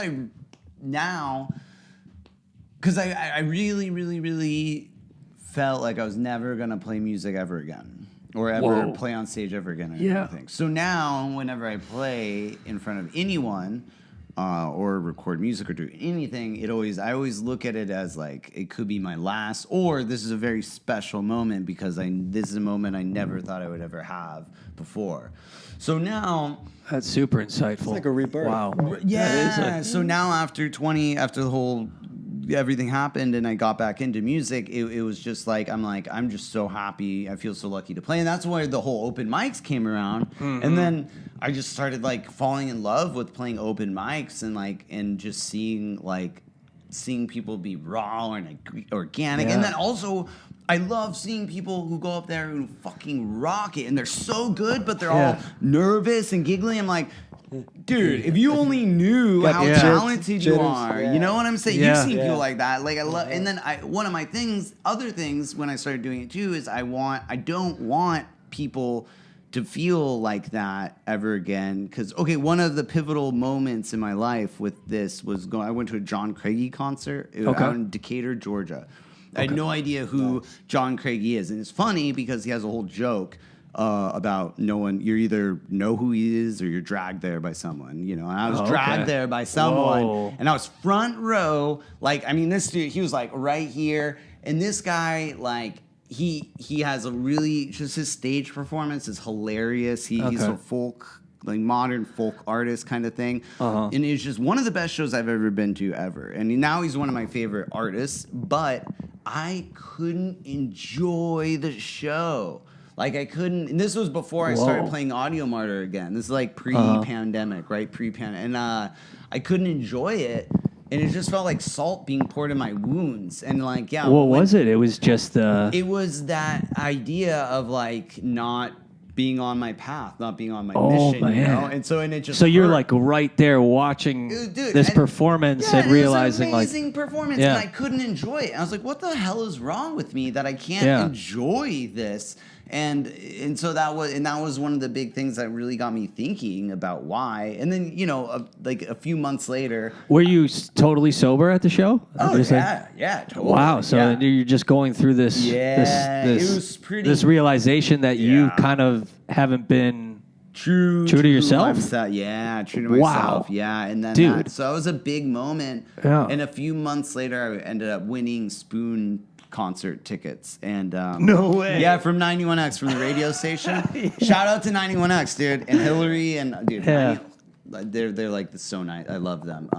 because I really, really, really felt like I was never gonna play music ever again. Or ever play on stage ever again. Anything. So now, whenever I play in front of anyone, or record music or do anything, I always look at it as like it could be my last, or this is a very special moment because this is a moment I never thought I would ever have before. So now that's super insightful. It's like a rebirth. Wow. Yeah. So now after the whole everything happened and I got back into music, it was just like I'm just so happy. I feel so lucky to play, and that's why the whole open mics came around. Mm-hmm. And then I just started like falling in love with playing open mics and just seeing people be raw and like, organic, and then also I love seeing people who go up there who fucking rock it, and they're so good, but they're all nervous and giggly. I'm like, dude, if you only knew how talented you are, you know what I'm saying? You've seen people like that. Like I love, and then one of my other things when I started doing it too is I don't want people to feel like that ever again. Because one of the pivotal moments in my life with this was I went to a John Craigie concert out in Decatur, Georgia. I had no idea who John Craigie is, and it's funny because he has a whole joke about you either know who he is or you're dragged there by someone, you know. And I was dragged there by someone, and I was front row. This dude, he was like right here, and this guy, like he has his stage performance is hilarious. He's a folk, like modern folk artist kind of thing, and it's just one of the best shows I've ever been to ever. And now he's one of my favorite artists, but I couldn't enjoy the show. Like I couldn't, and this was before I started playing Audio Martyr again. This is like pre-pandemic, right? Pre-pandemic, and I couldn't enjoy it, and it just felt like salt being poured in my wounds. And like, what was it? It was just it was that idea of like not being on my path, not being on my mission, you know? And it just so you're like right there watching this performance and realizing it was an amazing performance, and I couldn't enjoy it. I was like, what the hell is wrong with me that I can't enjoy this? And so that was one of the big things that really got me thinking about why. And then, like a few months later, were you totally sober at the show? Oh yeah, totally. Wow. So you're just going through this it was pretty, this realization that you kind of haven't been true to yourself. Yeah, true to myself. Yeah, and then so it was a big moment. Yeah. And a few months later, I ended up winning Spoon concert tickets, and no way. Yeah, from 91X, from the radio station. Shout out to 91X, dude, and Hillary, and dude, they're like so nice. I love them.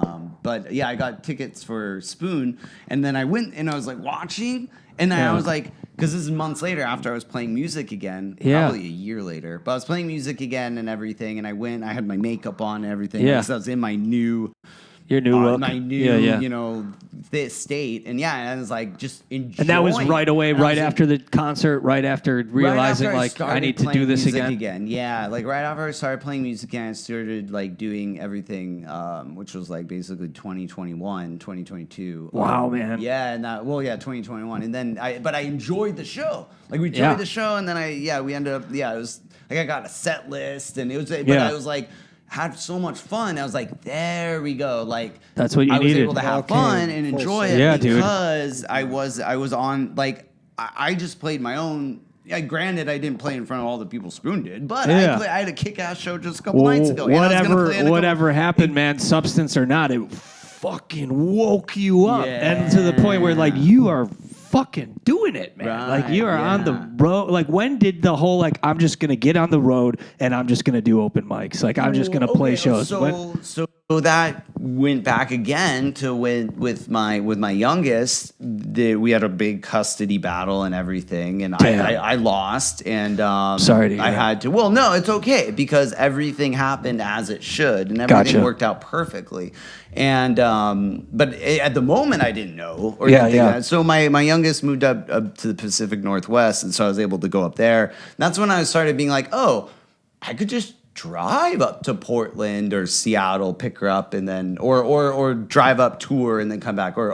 But yeah, I got tickets for Spoon, and then I went and I was like watching, and then I was like, because this is months later after I was playing music again, probably a year later, but I was playing music again and everything, and I went, I had my makeup on and everything, because I was in my new. Your new look. My new, state. And I was like, just enjoying. And that was right away, right after the concert, right after realizing, I need to do this again. Yeah, like right after I started playing music again, I started like doing everything, which was like basically 2021, 2022. Wow, man. Yeah, and 2021. And then I enjoyed the show. Like we enjoyed the show, and then we ended up, it was like I got a set list, and it was, but I was like, had so much fun. I was like, there we go. Like that's what you needed. I was able to have fun and enjoy it because I was on, like, I just played my own. Yeah, granted, I didn't play in front of all the people Spoon did, but I had a kick-ass show just a couple nights ago. Whatever happened, man, substance or not, it fucking woke you up, and to the point where like you are fucking doing it, man. Like you are on the road? Like, when did the whole, like, I'm just going to get on the road and I'm just going to do open mics? Like, I'm just going to play shows. So that went back again to when with my youngest, we had a big custody battle and everything, and I lost, and sorry to hear I that. had to. Well, no, it's okay because everything happened as it should, and everything worked out perfectly. And but at the moment, I didn't know or anything. Yeah. So my youngest moved up to the Pacific Northwest, and so I was able to go up there. And that's when I started being like, oh, I could just drive up to Portland or Seattle, pick her up, and then or drive up, tour, and then come back. Or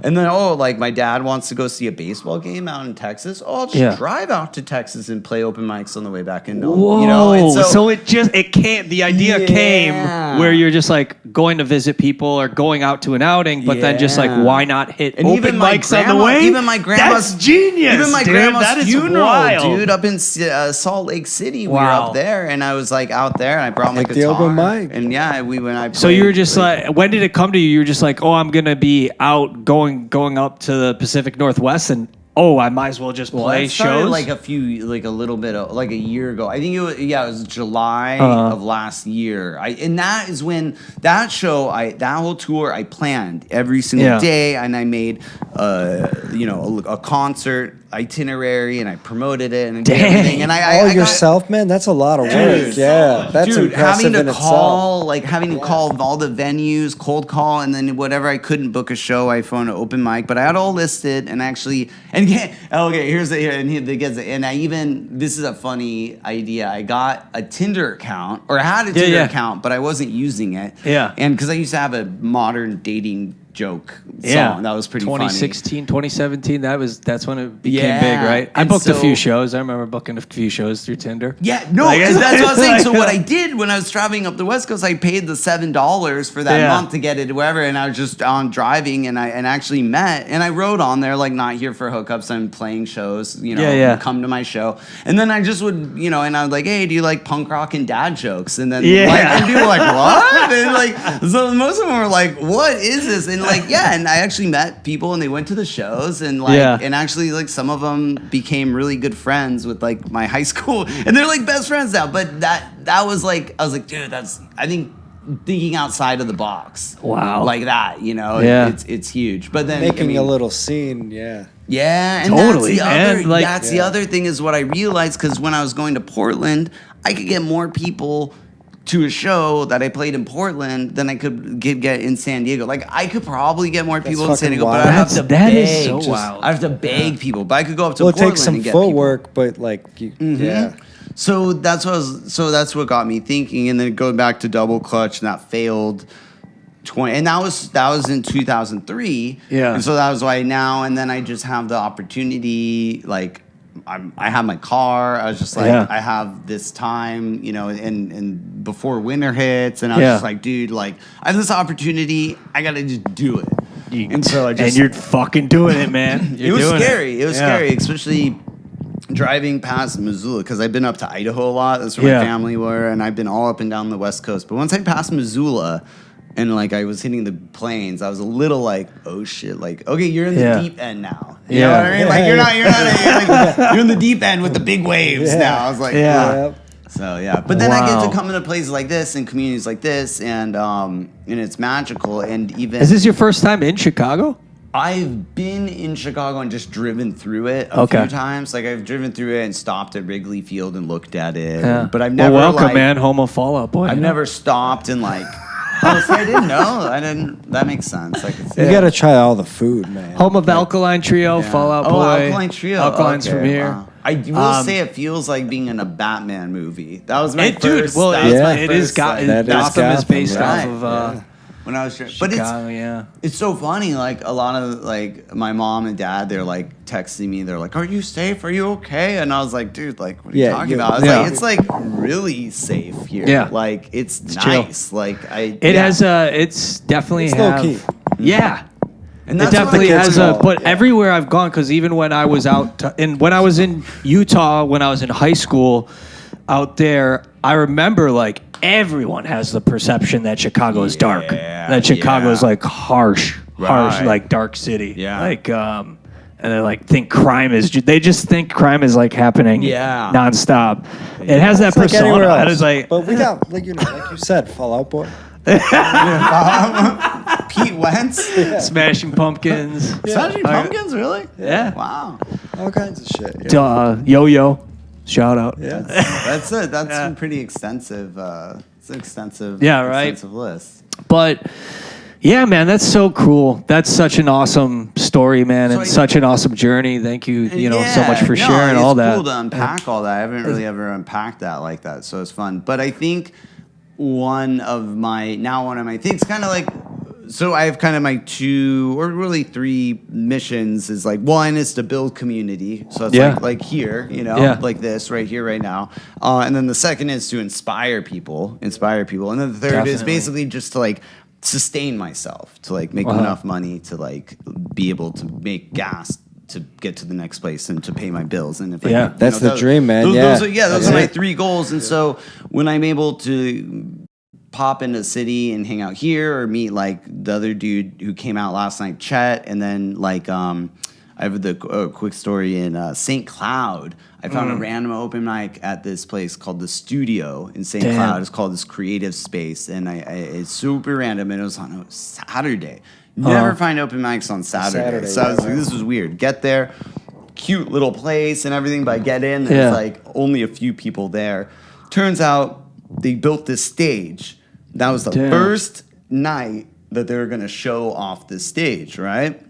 and then like my dad wants to go see a baseball game out in Texas. Oh, I'll just drive out to Texas and play open mics on the way back. And Whoa! So it can't. The idea came where you're just like going to visit people or going out to an outing, but then just like why not hit and open mics on the way? Even my grandma's that's genius. Even my dude. grandma's funeral, wild. dude, up in Salt Lake City. We were up there, and I was like out there, and I brought my Like the guitar. open mic. And we went. So you were just like, when did it come to you? You were just like, oh, I'm gonna be out going up to the Pacific Northwest, and I might as well just play shows. Like a little bit of like a year ago. I think it was July of last year. And that is when that whole tour I planned every single day, and I made a concert itinerary, and I promoted it and did everything. And I yourself, man, that's a lot of work. Dude, Yeah, that's impressive having to in call, itself. having to call all the venues, cold call, and then whatever I couldn't book a show, I phoned an open mic. But I had all listed, and actually, and this is a funny idea. I got a Tinder account, or I had a Tinder account, but I wasn't using it. Yeah, and because I used to have a modern dating joke song. That was pretty 2016, 2017, that's when it became Yeah. big, right? I And booked a so- few shows. I remember booking a few shows through Tinder. Yeah, no, Like, 'cause that's what I was saying. like- So what I did when I was traveling up the West Coast, I paid the $7 for that month to get it wherever, and I was just on driving, and I actually met, and I wrote on there like, not here for hookups, I'm playing shows, come to my show, and then I just would, and I was like, hey, do you like punk rock and dad jokes? And then and people were like, what? And like, so most of them were like, what is this? And like, and I actually met people, and they went to the shows, and and actually like some of them became really good friends with like my high school, and they're like best friends now. But that was like, I was like, dude, I think thinking outside of the box, like that, it's huge. But then Making a little scene, and totally, that's the other thing is what I realized, because when I was going to Portland, I could get more people to a show that I played in Portland than I could get in San Diego. Like, I could probably get more people in San Diego, but I have to that beg. is so wild. I have to beg people, but I could go up to Well, it Portland takes some and get footwork, but like, So that's what got me thinking, and then going back to Double Clutch, and that failed. And that was in 2003. Yeah. And so that was why now, and then I just have the opportunity, like, I have my car. I was just like, I have this time, and before winter hits, and I was just like, dude, like, I have this opportunity. I got to just do it. And so and you're fucking doing it, man. It was scary. It was scary, especially driving past Missoula, because I've been up to Idaho a lot. That's where my family were, and I've been all up and down the West Coast. But once I passed Missoula, and like I was hitting the plains, I was a little like, oh shit, like, okay, you're in the deep end now. You know what I mean? Like you're you're in the deep end with the big waves now. I was like, So but then I get to come into places like this and communities like this, and it's magical. And even, is this your first time in Chicago? I've been in Chicago and just driven through it a few times. Like, I've driven through it and stopped at Wrigley Field and looked at it. Yeah. But I've never, welcome, man. Homo Fallout Boy. I've never stopped and like, I didn't know. That makes sense. You got to try all the food, man. Home of Alkaline Trio, Fallout Boy. Alkaline Trio. Alkaline's from here. Wow. I will say it feels like being in a Batman movie. That was my first. Dude, well, it is Gotham is based off of when I was Chicago, but it's so funny. Like, a lot of like my mom and dad, they're like texting me. They're like, "Are you safe? Are you okay?" And I was like, "Dude, like, what are you talking about?" I was like, "It's like really safe here. Yeah, like it's nice. Chill. Like it's definitely low key. Yeah." And it definitely has but everywhere I've gone, because even when I was when I was in Utah, when I was in high school out there, I remember like everyone has the perception that Chicago is dark, that Chicago is like harsh, like dark city. Yeah. Like, and they like think crime is. They just think crime is like happening nonstop. It has that It's like anywhere persona. else. It's like, but we got like you said, Fall Out Boy. Pete Wentz, Smashing Pumpkins. Smashing Pumpkins, really? Yeah. Wow. All kinds of shit. Yeah. Yo-Yo. Shout out. Yeah. That's it. That's a pretty extensive. It's an extensive. Extensive list. But yeah, man, that's so cool. That's such an awesome story, man, and such an awesome journey. Thank you, so much for sharing all that. It's cool to unpack all that. I haven't really ever unpacked that like that, so it's fun. But I think one of my things, kind of like. So I have kind of my 2 or really 3 missions. Is like, one is to build community. So it's like here, like this right here, right now. And then the second is to inspire people. And then the third is basically just to like sustain myself, to like make enough money to like be able to make gas to get to the next place and to pay my bills. And if that's the dream, man. Those are my 3 goals. And so when I'm able to pop into the city and hang out here, or meet like the other dude who came out last night, Chet, and then like I have the quick story in St. Cloud. I found a random open mic at this place called The Studio in St. Cloud. It's called this creative space, and it's super random, and it was on a Saturday. Never find open mics on Saturday. So I was like, this was weird. Get there, cute little place and everything, but I get in, there's like only a few people there. Turns out they built this stage. That was the first night that they were going to show off this stage, right?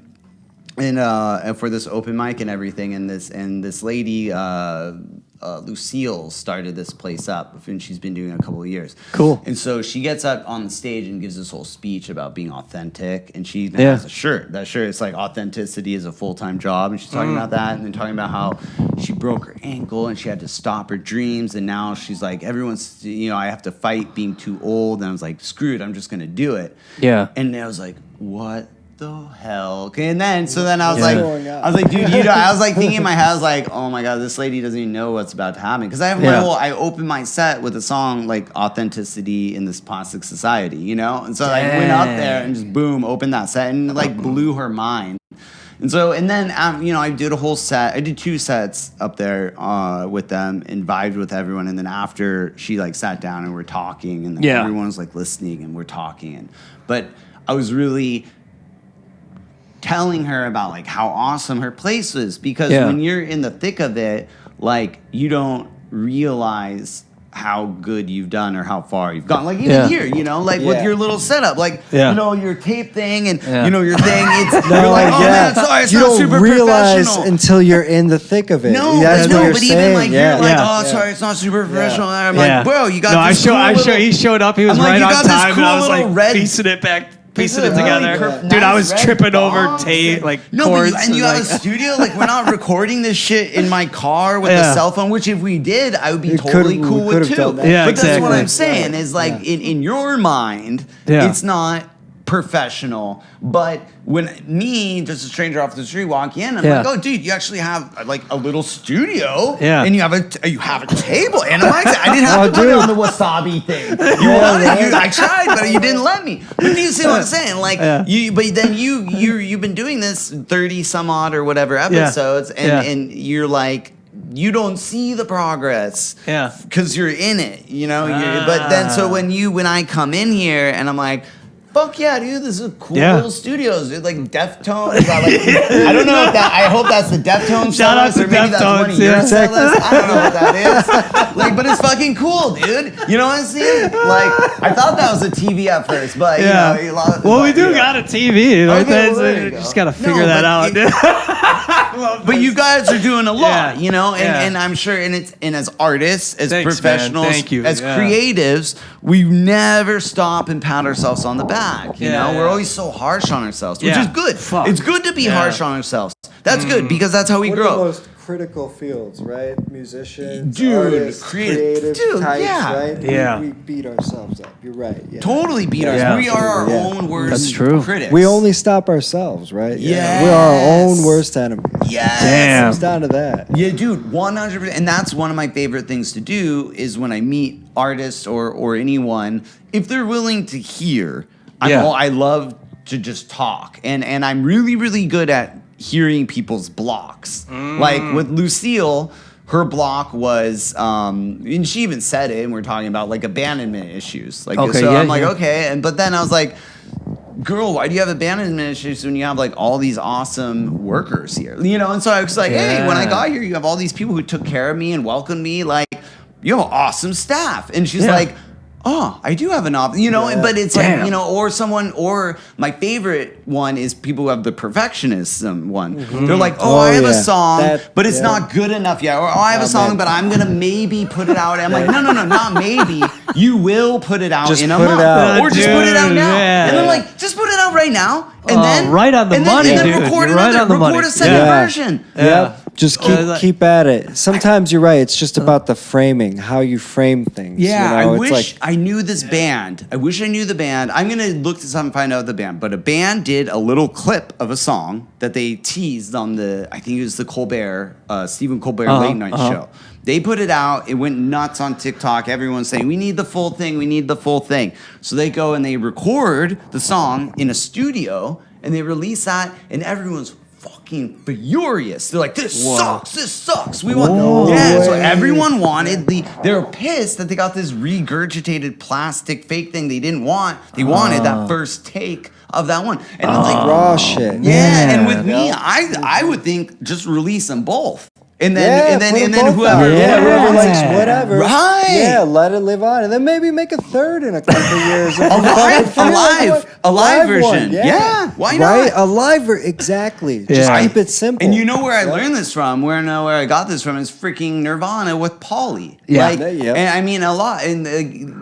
And for this open mic and everything, and this lady, Lucille, started this place up, and she's been doing it a couple of years. Cool. And so she gets up on the stage and gives this whole speech about being authentic, and she has a shirt. That shirt, it's like authenticity is a full-time job, and she's talking about that, and then talking about how she broke her ankle and she had to stop her dreams, and now she's like, everyone's, I have to fight being too old, and I was like, screw it, I'm just gonna do it. Yeah. And I was like, what the hell? Okay, and then I was like, dude, I was like thinking in my head, I was like, oh my god, this lady doesn't even know what's about to happen. Because I have I opened my set with a song like authenticity in this plastic society, and so I went up there and just boom, opened that set and like blew her mind. And so, and then, I did a whole set. I did 2 sets up there with them and vibed with everyone. And then after, she like sat down and we're talking, and then everyone was like listening and we're talking. But I was really telling her about like how awesome her place is, because when you're in the thick of it, like you don't realize how good you've done or how far you've gone. Like even here, with your little setup, like your tape thing and your thing. It's you're like, oh man, sorry, it's not super professional. You don't realize until you're in the thick of it. No, that's what you're but saying. even like you're like, oh, sorry, it's not super professional. And I'm like, bro, you got this cool he showed up. He was like, right you on got time, this and I was cool like red piecing it really together. nice Dude, I was tripping over box. chords. And you have a studio? Like, we're not recording this shit in my car with a cell phone, which if we did, I would be totally cool with too. Yeah, but that's what I'm saying is like, in your mind, it's not professional. But when me, just a stranger off the street, walk in, I'm like, oh, dude, you actually have like a little studio, and you have a table, and I didn't have to put it on the wasabi thing. I tried, but you didn't let me. But you see what I'm saying? Like, but then you've been doing this 30 some odd or whatever episodes, and you're like, you don't see the progress, because you're in it, But then, so when I come in here and I'm like, fuck yeah, dude, this is cool little studios, dude. Like Deftones. I don't know if that, I hope that's the Deftones Shout out set list, to or maybe that's one of Deftones, your set lists. I don't know what that is. Like, but it's fucking cool, dude. You know what I'm saying? Like, I thought that was a TV at first, but we got a TV. Okay, you just gotta figure that out. But you guys are doing a lot, and I'm sure, and as artists, as professionals, as creatives, we never stop and pat ourselves on the back. We're always so harsh on ourselves, which is good. It's good to be harsh on ourselves. That's good, because that's how we grow. One of the most critical fields, right? Musicians, artists, creative types, right? We beat ourselves up. You're right. Yeah. Totally beat ourselves. We are our own worst critics. We only stop ourselves, right? Yes. We're our own worst enemy. Yes. Damn. It's down to that. Yeah, dude, 100%. And that's one of my favorite things to do is when I meet artists or anyone, if they're willing to hear, I love to just talk. And I'm really, really good at hearing people's blocks. Like with Lucille, her block was, and she even said it, and we're talking about like abandonment issues. Like, Okay, so yeah, I'm like, yeah. okay, but then I was like, girl, why do you have abandonment issues when you have like all these awesome workers here? You know, and so I was like, hey, when I got here, you have all these people who took care of me and welcomed me. Like, you have awesome staff. And she's like, oh, I do have an office, you know, but it's like, you know, or my favorite one is people who have the perfectionism one. They're like, I have a song, but it's not good enough yet. Or, I have a song, but I'm going to maybe put it out. I'm like, no, not maybe. You will put it out in a month. Or just put it out now. And I'm like, just put it out right now. And then right on the money, and then dude. record You're right on the money. a second version. Yeah. Just keep at it. Sometimes you're right. It's just about the framing, how you frame things. Yeah, you know? I wish I knew this band. I wish I knew the band. I'm going to look this up and find out the band. But a band did a little clip of a song that they teased on I think it was the Colbert, Stephen Colbert late night show. They put it out. It went nuts on TikTok. Everyone's saying, we need the full thing. We need the full thing. So they go and they record the song in a studio and they release that and everyone's fucking furious. They're like, this sucks. We want so everyone wanted they were pissed that they got this regurgitated plastic fake thing they didn't want. They wanted that first take of that one. And I'm like, raw shit. Yeah, and with me, I would think just release them both. And then whoever likes whatever. Right. Yeah, let it live on. And then maybe make a third in a couple of years. A live version. Yeah. Why not? Right? A live exactly. Just keep it simple. And you know where I learned this from? Where I got this from is freaking Nirvana with Pauly. Yeah. And I mean a lot. And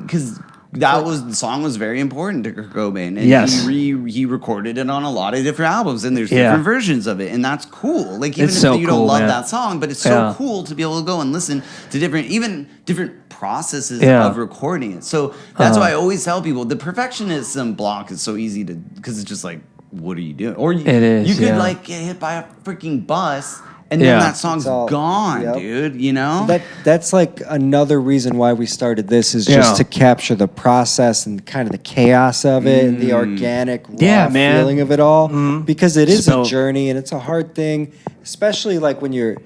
because the song was very important to Kurt Cobain, and he recorded it on a lot of different albums, and there's different versions of it, and that's cool. Like even if you don't love that song, but it's so cool to be able to go and listen to different processes of recording it. So that's why I always tell people the perfectionism block is so easy to because it's just like, what are you doing? Or you could like get hit by a freaking bus. And then that song's gone, dude, you know? That's like another reason why we started this is just to capture the process and kind of the chaos of it and the organic raw feeling of it all. Because it is a journey and it's a hard thing, especially like when you're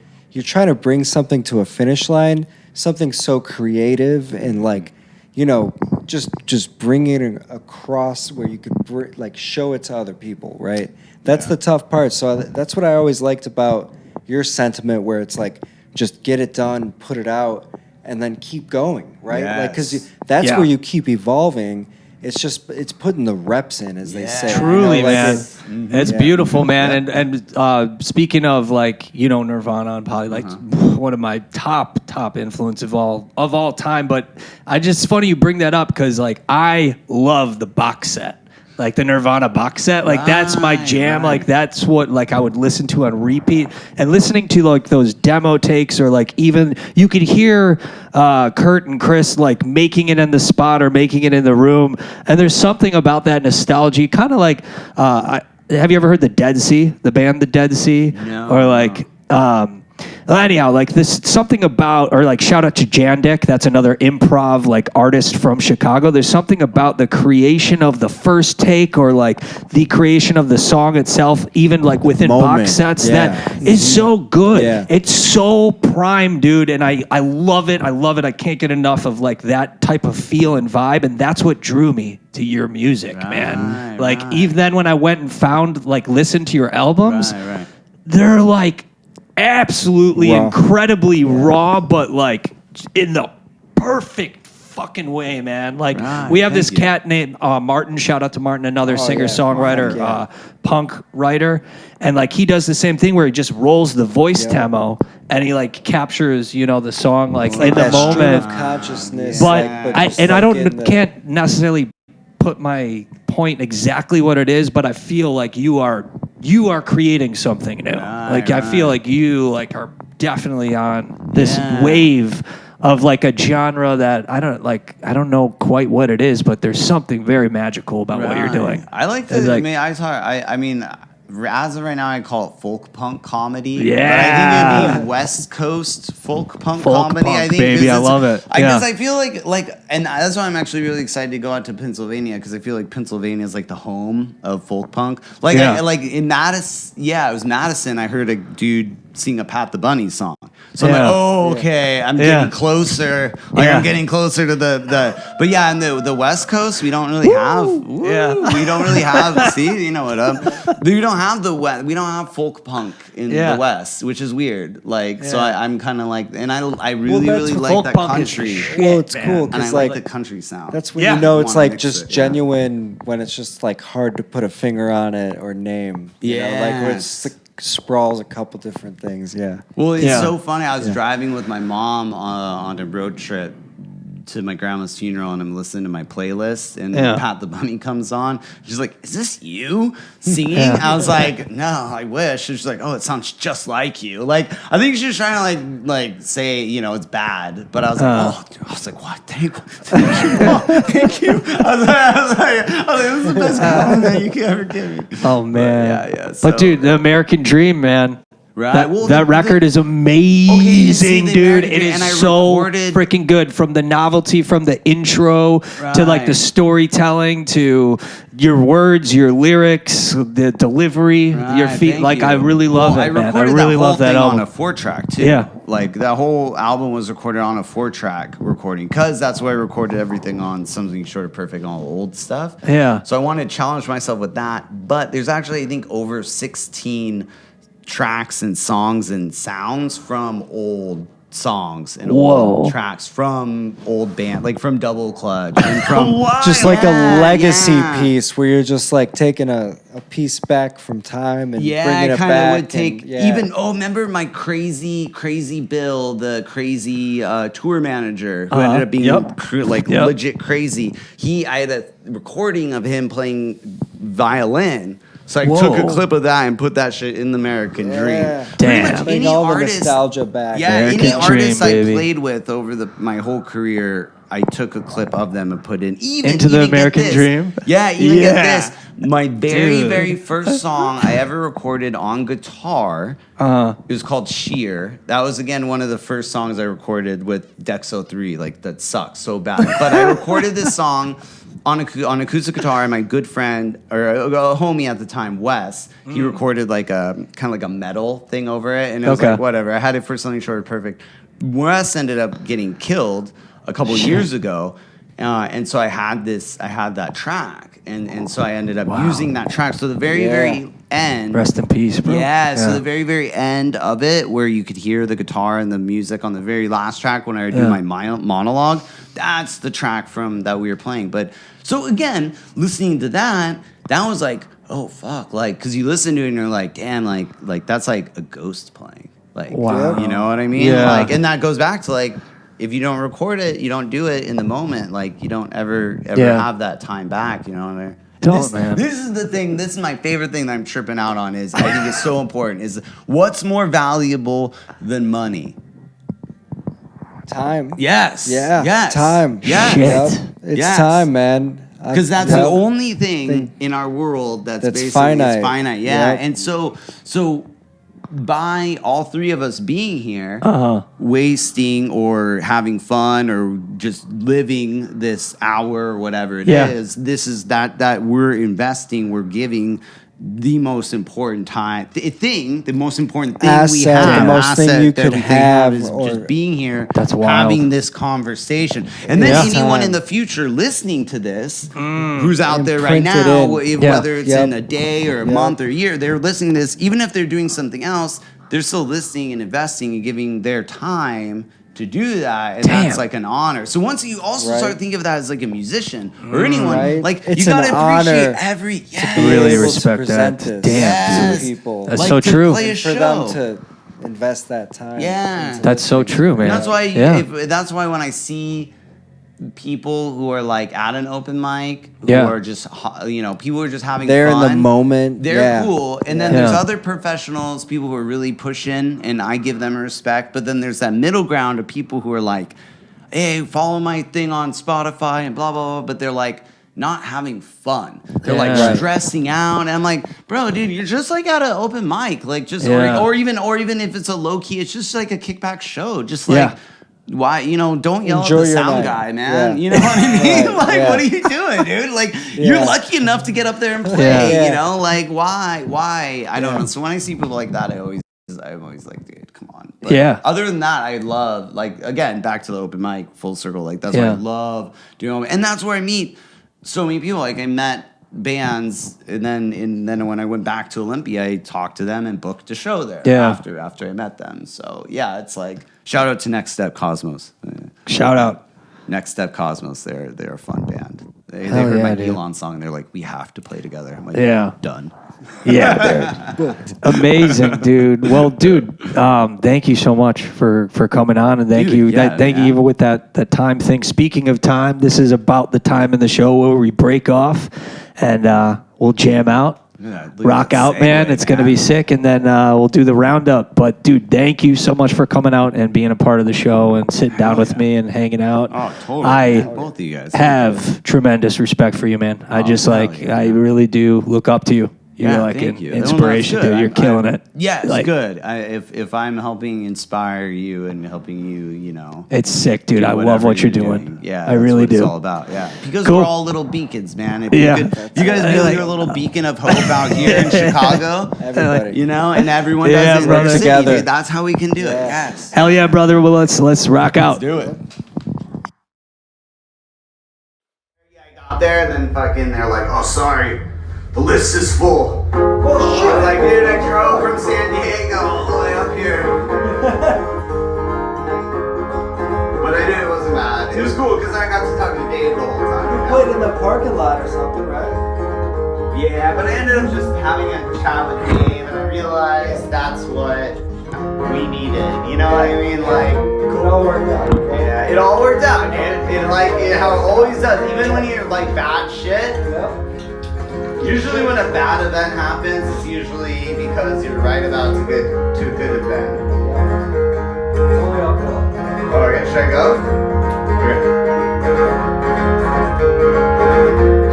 trying to bring something to a finish line, something so creative and like, you know, just bring it across where you could like show it to other people, right? That's the tough part. So that's what I always liked about your sentiment where it's like just get it done, put it out, and then keep going, right? Like because that's where you keep evolving. It's putting the reps in, as they say. Truly, you know, man. It's beautiful, man. And speaking of like Nirvana and Polly, like one of my top influence of all time. But it's funny you bring that up because like I love the box set. Like the Nirvana box set, like that's my jam. Like that's what like I would listen to on repeat. And listening to like those demo takes, or like even you could hear Kurt and Chris like making it in the spot or making it in the room. And there's something about that nostalgia, kind of like. Have you ever heard the Dead Sea? The band The Dead Sea, or like. Anyhow, like this something about, or like shout out to Jandik, that's another improv like artist from Chicago. There's something about the creation of the first take or like the creation of the song itself, even like within box sets, that is so good. Yeah. It's so prime, dude, and I love it. I love it. I can't get enough of like that type of feel and vibe, and that's what drew me to your music, man. Like even then when I went and found like listened to your albums, they're like absolutely incredibly raw, but like in the perfect fucking way, man. Like we have this cat named Martin. Shout out to Martin, another singer-songwriter, punk writer, and like he does the same thing where he just rolls the voice tempo and he like captures the song like in the moment. Of consciousness, but I can't necessarily put my point exactly what it is, but I feel like you are creating something new. I feel like you like are definitely on this wave of like a genre that I don't know quite what it is, but there's something very magical about what you're doing. I like to. as of right now, I call it folk punk comedy. Yeah. But I think it'd be West Coast folk punk comedy. Punk, I think, baby, I love it. Because I feel like, and that's why I'm actually really excited to go out to Pennsylvania, because I feel like Pennsylvania is like the home of folk punk. Like, like in Madison, it was Madison. I heard a dude sing a Pat the Bunny song. So I'm like, oh, okay, I'm getting closer. Like I'm getting closer to the. But yeah, in the West Coast, we don't really have. We don't really have. See, you know what we don't have we don't have folk punk in the West, which is weird. Like, so I'm kind of like, and I really like that country. Well, it's cool and I because like the country sound. That's when you know it's like just genuine when it's just like hard to put a finger on it or name. You know, like where it's like sprawls a couple different things. Yeah. Well, it's so funny. I was driving with my mom on a road trip to my grandma's funeral, and I'm listening to my playlist, and Pat the Bunny comes on. She's like, "Is this you singing?" I was like, "No, I wish." And she's like, "Oh, it sounds just like you." Like, I think she was trying to like say, you know, it's bad, but I was like, "What? Thank you, Mom. Thank you." I was like, "This is the best compliment you could ever give me." Oh man, yeah. But dude, the American Dream, man. Right. That record is amazing, dude. It is so freaking good. From the novelty, from the intro to like the storytelling to your words, your lyrics, the delivery, your feet. Like I really love it, man. I really love that album. On a 4-track too. Yeah. Like that whole album was recorded on a 4-track recording, because that's why I recorded everything on Something Short of Perfect and all the old stuff. Yeah. So I wanted to challenge myself with that. But there's actually, I think, over 16 tracks and songs and sounds from old songs and old tracks from old band, like from Double Clutch and from just like a legacy piece where you're just like taking a piece back from time and bringing it back. I would take even remember my crazy Bill, the crazy tour manager who ended up being legit crazy. I had a recording of him playing violin. So I took a clip of that and put that shit in the American Dream. Damn. Bring all the nostalgia back. Yeah, any artist I played with over my whole career, I took a clip of them and put in. Into the American Dream? Yeah, get this. My very first song I ever recorded on guitar, it was called Sheer. That was, again, one of the first songs I recorded with Dexo 3. Like, that sucks so bad. But I recorded this song on acoustic guitar, and my good friend, or a homie at the time, Wes, he recorded like a kind of like a metal thing over it, and it was like, whatever. I had it for Something Short of Perfect. Wes ended up getting killed a couple of years ago, and so I had that track, and so I ended up using that track. So the very end. Rest in peace, bro. Yeah, so the very end of it, where you could hear the guitar and the music on the very last track when I would do my monologue, that's the track from that we were playing. But so again, listening to that was like, oh fuck, like, because you listen to it and you're like, damn, like that's like a ghost playing, like, you know what I mean? Yeah. Like, and that goes back to like, if you don't record it, you don't do it in the moment, like you don't ever have that time back, you know what I mean? This is the thing. This is my favorite thing that I'm tripping out on. Is I think it's so important. Is what's more valuable than money? Time. Yes. Yeah. Yes. Time. Yes. Yep. It's time, man. Because that's the only thing in our world that's basically finite. Finite. Yeah. Yep. And so by all three of us being here, wasting or having fun or just living this hour or whatever it is, this is that we're investing, we're giving the most important the most important thing we have, the most thing you could have is just being here, that's wild. having this conversation. And then anyone in the future listening to this, who's out there right now, whether it's in a day or a month or a year, they're listening to this, even if they're doing something else, they're still listening and investing and giving their time to do that, and that's like an honor. So once you also start thinking of that as like a musician or anyone, like it's you gotta appreciate every really respect that. Damn, people. That's like so true. For them to invest that time. Yeah, that's so true, man. That's why. That's why when I see people who are like at an open mic, who are just people who are just having they're fun. in the moment. They're cool. And then there's other professionals, people who are really pushing, and I give them respect. But then there's that middle ground of people who are like, hey, follow my thing on Spotify and blah, blah, blah. But they're like, not having fun. They're like stressing out. And I'm like, bro, dude, you're just like at an open mic. Like just or even if it's a low key, it's just like a kickback show. Just like why, don't yell Enjoy at the sound night. guy, man. Yeah. You know what I mean? What are you doing, dude? Like you're lucky enough to get up there and play, like why? I don't know. So when I see people like that, I'm always like, dude, come on. But other than that, I love, like, again, back to the open mic, full circle. Like, that's what I love doing. And that's where I meet so many people. Like, I met bands, and then when I went back to Olympia, I talked to them and booked a show there after I met them. So, yeah, it's like, shout out to Next Step Cosmos. Shout out. Next Step Cosmos. They're a fun band. They heard my Elon song, and they're like, we have to play together. I'm like, done. Yeah, dude. Amazing, dude. Well, dude, thank you so much for coming on, and thank you even with that time thing. Speaking of time, this is about the time in the show where we break off and we'll jam out. Rock out, man. It's going to be sick, and then we'll do the roundup. But, dude, thank you so much for coming out and being a part of the show and sitting down with me and hanging out. Oh, totally. Both of you guys have tremendous respect for you, man. I really do look up to you. You're like an inspiration, dude. You're killing it. Yeah, it's good. If I'm helping inspire you and helping you, it's sick, dude. I love what you're doing. Yeah, I really do. It's all about. Yeah, because we're all little beacons, man. If you guys build your little beacon of hope out here in Chicago, everybody, and everyone does it brother. together. That's how we can do it. Yes. Hell yeah, brother. Well, let's rock out. Let's do it. I got there, and then fucking they're like, oh, sorry. The list is full. Oh shit! Like, dude, I drove from San Diego all the way up here. But I knew it wasn't bad. It was cool because I got to talk to Dave the whole time. You played in the parking lot or something, right? Yeah, but I ended up just having a chat with Dave, and I realized that's what we needed. You know what I mean? Like, it all worked out. Yeah, it all worked out, dude. How it always does. Even when you're like bad shit. Yep. Usually when a bad event happens, it's usually because you're right about too good event. Oh, okay, should I go? Okay.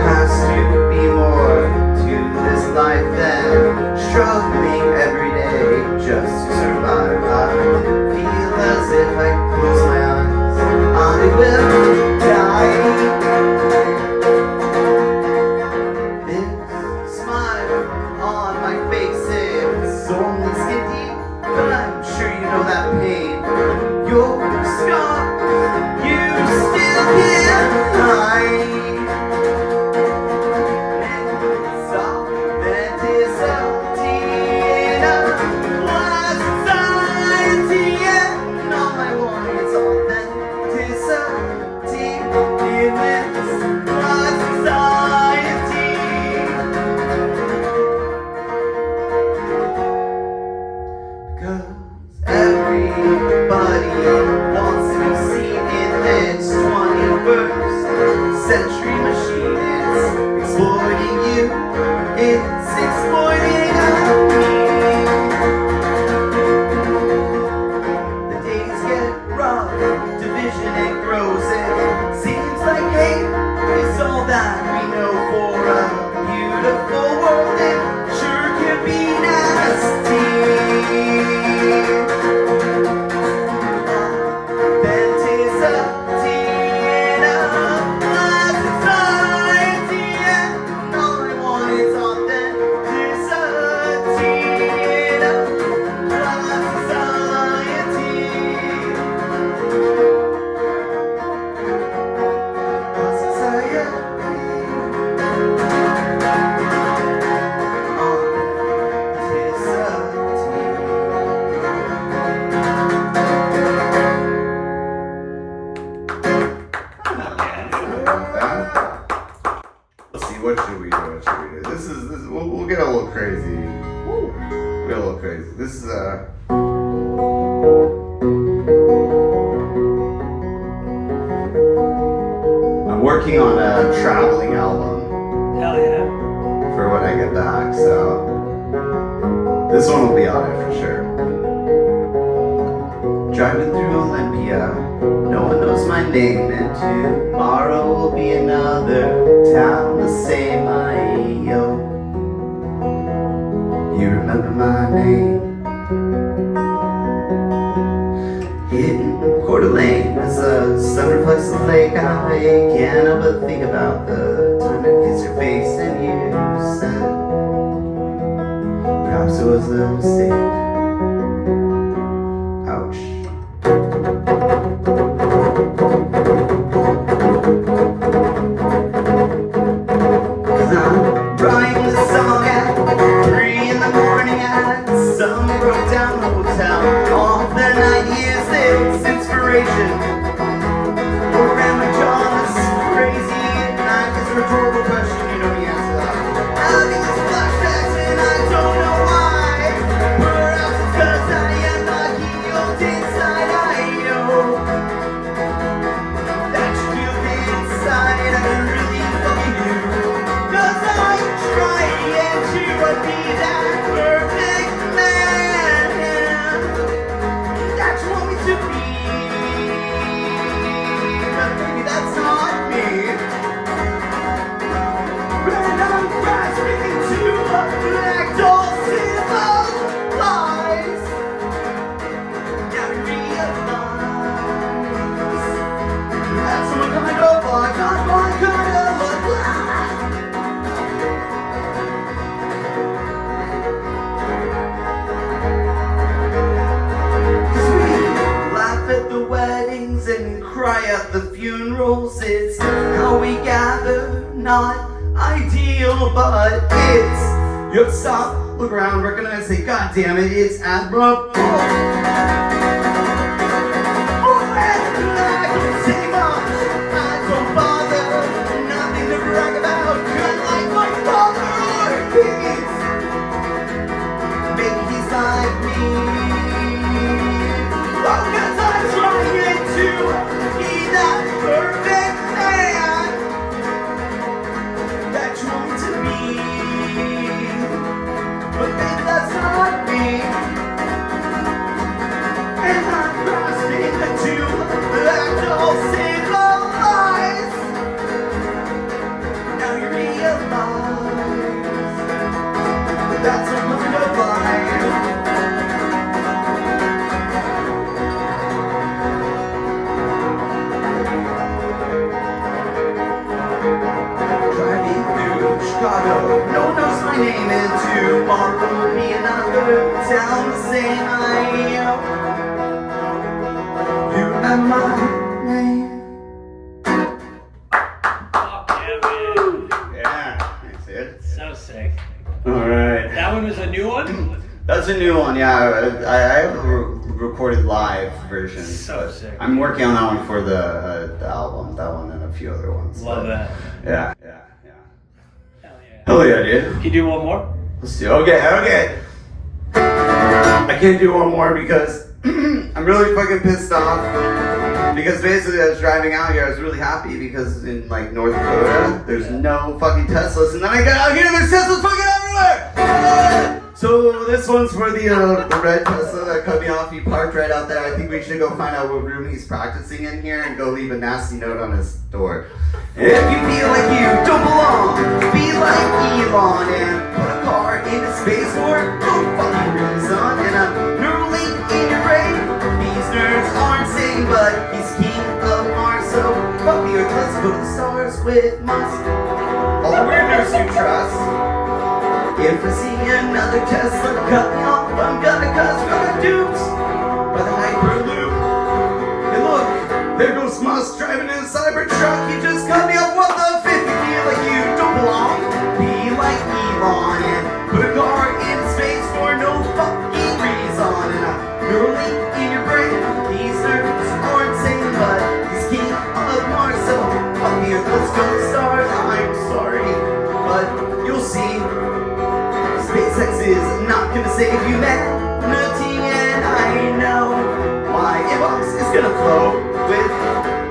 Has to be more to this life than struggling every day just to survive. I feel as if I close my eyes, I will die. Working on a traveling album. Hell yeah. For when I get back, so this one will be on it for sure. Driving through a land Olympia. No one knows my name, and tomorrow will be another town the same. I-yo. You remember my name? Hidden Coeur d'Alene as the sun reflects the lake. I can't help but think about the time it hits your face and you said perhaps it was a mistake. Ouch. Cause I'm writing this song at 3 in the morning at some broke down hotel. All the night years it's inspiration. Or am I John this crazy at night? It's a rhetorical question, you know the answer to that. Having these flashbacks and I don't know why. Perhaps it's cause I am not healed inside. I know that you feel inside. I really fucking do. Cause I'm trying to be that perfect man that you want me to be. But maybe that's not me. And I'm grasping into a black doll symbol lies. Now I realize that's some kind of luck, not my kind of luck. Laugh at the weddings and cry at the funerals. It's how we gather, not ideal, but it's. You have to stop, look around, recognize, say, God damn it, it's admirable. Oh, and I don't say much, I don't bother, nothing to brag about, kind like my father or his. Maybe he's like me. Cause I'm trying to be that perfect man that you want me to be. But then that's not me. And I'm grasping into that doll single lies. Now you realize that's a kind of lie. Driving through Chicago, no one knows my name, and tomorrow will be another town the same. You remember my name? Yeah, that's it. So sick. All right. That one was a new one? That's a new one, yeah. I have a recorded live version. So sick. I'm working on that one for the album, that one and a few other ones. Love that. Yeah. Hell yeah. Hell yeah, dude. Can you do one more? Let's do. Okay. I can't do one more because I'm really fucking pissed off. Because basically I was driving out here, I was really happy because in like North Dakota, there's no fucking Teslas. And then I got out here, there's Teslas fucking everywhere! So this one's for the red Tesla that cut me off. He parked right out there. I think we should go find out what room he's practicing in here and go leave a nasty note on his door. If you feel like you don't belong, be like Elon and put a car into space for no fucking reason. And a Neuralink in your brain. These nerds aren't sane, but he's king of Mars. So fuck the Earth, let's go to the stars with Musk. All the weird nerds you trust. If I see another Tesla cut me off, I'm gonna cause we're duped by the Hyperloop. And look, there goes Musk driving in a Cybertruck. He just cut me off. What the fuck? You feel like you don't belong? Be like Elon and put a car in space for no fucking reason. And a Neuralink in your brain. These nerds aren't sane, but he's king of Mars. So fuck the Earth, let's go to the stars. I'm sorry, but you'll see. SpaceX is not gonna save humanity, and I know my inbox is gonna flow with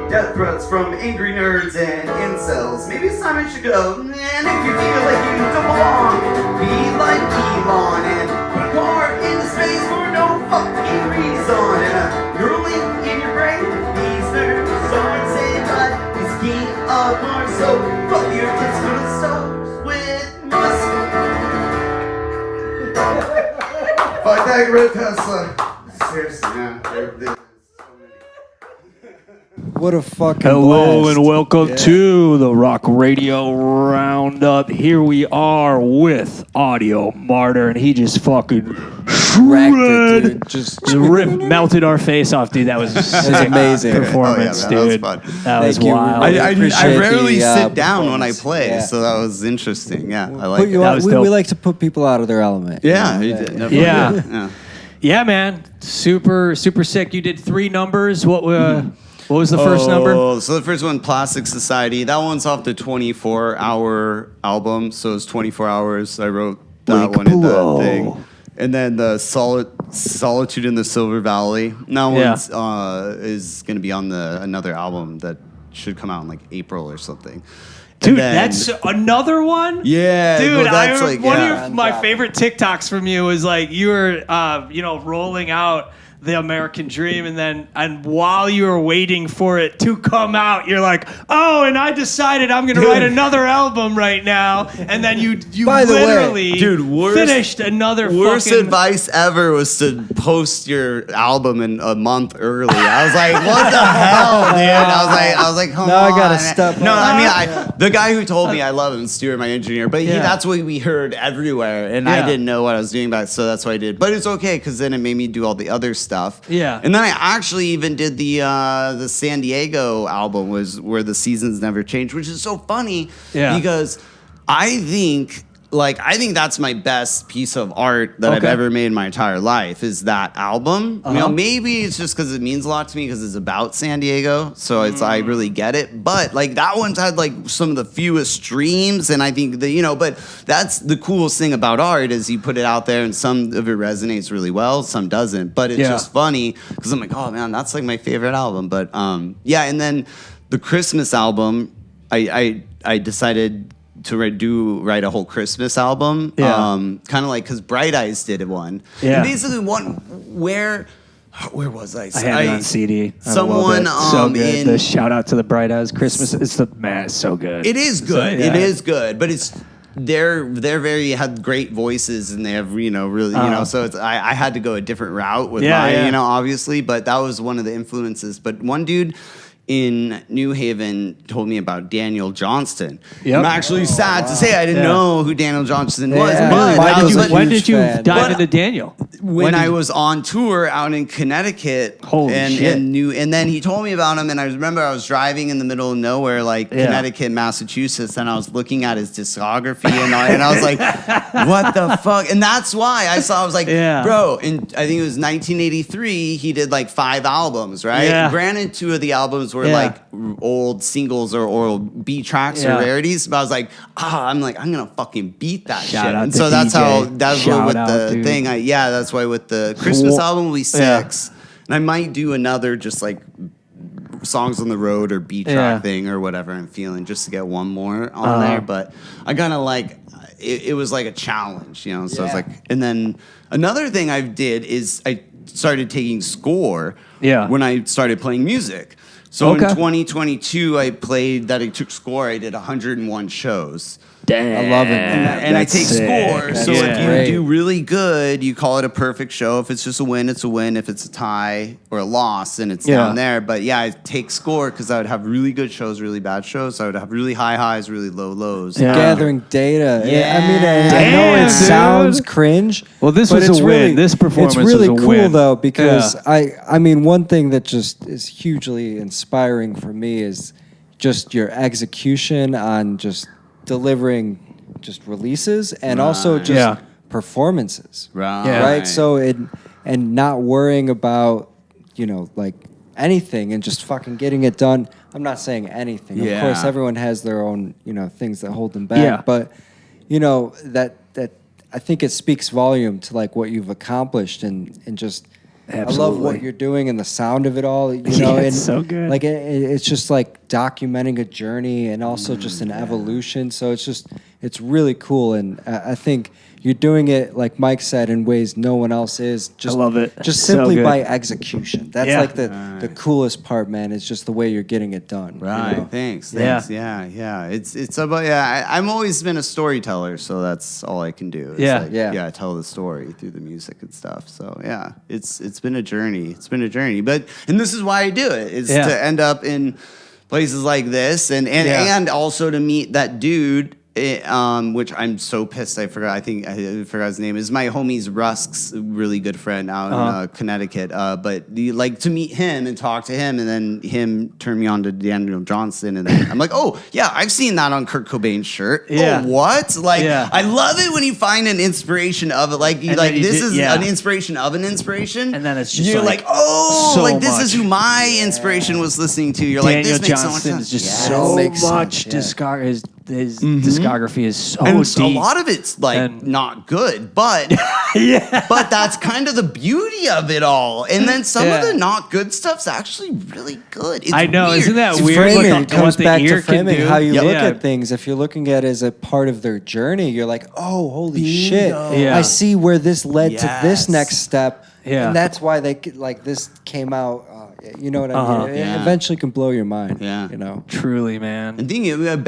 death threats from angry nerds and incels. Maybe it's time I should go. And if you feel like you don't belong, be like Elon and put a car into space for no fucking reason. And a Neuralink in your brain. about Mars, so fuck the Earth, let's go to the stars with Musk. Fuck that Red Tesla. Seriously, man. What a fucking Hello blast. and welcome to the Rock Radio Roundup. Here we are with Audio Martyr, and he just fucking Wrecked it, dude. Just melted our face off, dude. That was amazing. performance, Oh, yeah, man, dude. that was fun. That was Thank you. wild. Really I appreciate rarely the, sit down when I performance. play, Yeah. so that was interesting. Yeah, I like Put you it. out, was we dope. like to put people out of their element. Yeah, you you know? did, definitely. Yeah. Yeah, man. Super sick. You did 3 numbers. What was the first number? So the first one, Plastic Society. That one's off the 24-hour album. So it's 24 hours. I wrote that Big one at blow. that thing. And then the Solitude in the Silver Valley. That one's is going to be on another album that should come out in like April or something. Dude, then- that's another one? Yeah, Dude, well, that's I like, one yeah. of my favorite TikToks from you was like you were rolling out the American Dream, and while you were waiting for it to come out, you're like, oh, and I decided I'm gonna write another album right now, and then you By the way, literally dude, finished another Worst fucking advice ever was to post your album in a month early. I was like, what the hell, dude? I was like, come Now I on. gotta step No, up. I mean, the guy who told me I love him, Stuart, my engineer, but Yeah. that's what we heard everywhere, and I Yeah. didn't know what I was doing back, so that's what I did. But it's okay because then it made me do all the other stuff. Yeah. And then I actually even did the San Diego album, was where the seasons never change, which is so funny because I think that's my best piece of art that I've ever made in my entire life is that album. You know, maybe it's just because it means a lot to me because it's about San Diego, so I really get it. But like that one's had like some of the fewest streams, and I think that but that's the coolest thing about art is you put it out there, and some of it resonates really well, some doesn't. But it's just funny because I'm like, oh man, that's like my favorite album. But and then the Christmas album, I decided to write a whole Christmas album. Kind of like, because Bright Eyes did one. Yeah. And basically where was I? I had it on CD. Someone so good. in The shout out to the Bright Eyes Christmas. It's so good. It is good. So, yeah. It is good, but it's they're very had great voices, and they have really so it's I had to go a different route with mine, obviously, but that was one of the influences. But one dude in New Haven told me about Daniel Johnston. Yep. I'm actually sad to say I didn't know who Daniel Johnston was. Yeah. But When did you fan. dive But into Daniel? when I was on tour out in Connecticut, Holy shit. and then he told me about him, and I remember I was driving in the middle of nowhere, like Connecticut, Massachusetts, and I was looking at his discography, and I was like, what the fuck? And that's why I was like, bro, I think it was 1983, he did like 5 albums, right? Yeah. Granted, 2 of the albums were like old singles or B tracks or rarities, but I was like, I'm gonna fucking beat that shit. Shout out And to so that's DJ. how that's Shout with out, the dude. thing. That's why with the Christmas album will be 6, and I might do another just like songs on the road or B track thing or whatever I'm feeling, just to get one more on there. But I kind of like it was like a challenge, So it's like, and then another thing I did is I started taking score when I started playing music. So in 2022, I took score. I did 101 shows. Damn. I love it, man. And I take score. So if you great. do really good, you call it a perfect show. If it's just a win, it's a win. If it's a tie or a loss, then it's down there. But I take score because I would have really good shows, really bad shows. So I would have really high highs, really low lows. Yeah. Gathering data. Yeah. I mean, I Damn, know it dude. sounds cringe. Well, this but was it's a win. really- This performance It's really was a cool win. though because I mean, one thing that just is hugely inspiring for me is just your execution on just delivering just releases and also just performances. Right. Yeah. Right. So and not worrying about like anything and just fucking getting it done. I'm not saying anything. Of course, everyone has their own things that hold them back. Yeah. But that I think it speaks volume to like what you've accomplished and just. Absolutely. I love what you're doing and the sound of it all. It's and so good. Like it's just like documenting a journey and also just an evolution. So it's really cool. And I think you're doing it, like Mike said, in ways no one else is. Just, I love it. Just So simply good. by execution. That's like the coolest part, man. It's just the way you're getting it done. Right. You know? Thanks. Yeah. Yeah. It's about I'm always been a storyteller, so that's all I can do. It's tell the story through the music and stuff. So yeah, it's been a journey. It's been a journey. And this is why I do it. Is to end up in places like this and also to meet that dude. Which I'm so pissed I forgot. I forgot his name. Is my homie's Rusk's really good friend out in Connecticut. But to meet him and talk to him, and then him turn me on to Daniel Johnston, and then I'm like, oh yeah, I've seen that on Kurt Cobain's shirt. Yeah. Oh what? I love it when you find an inspiration of it. This is an inspiration of an inspiration, and then it's just you're this is who my inspiration was listening to. You're Daniel this makes Johnston so much sense. is just so much his discography is so deep. A lot of it's not good, but but that's kind of the beauty of it all. And then some of the not good stuff's actually really good. It's I know, weird. isn't that It's weird? framing. It comes back to can framing do. how you look at things. If you're looking at it as a part of their journey, you're like, oh, holy shit. Yeah. I see where this led to this next step. Yeah. And that's why this came out. You know what I mean? It eventually can blow your mind. Yeah. You know? Truly, man. And thinking even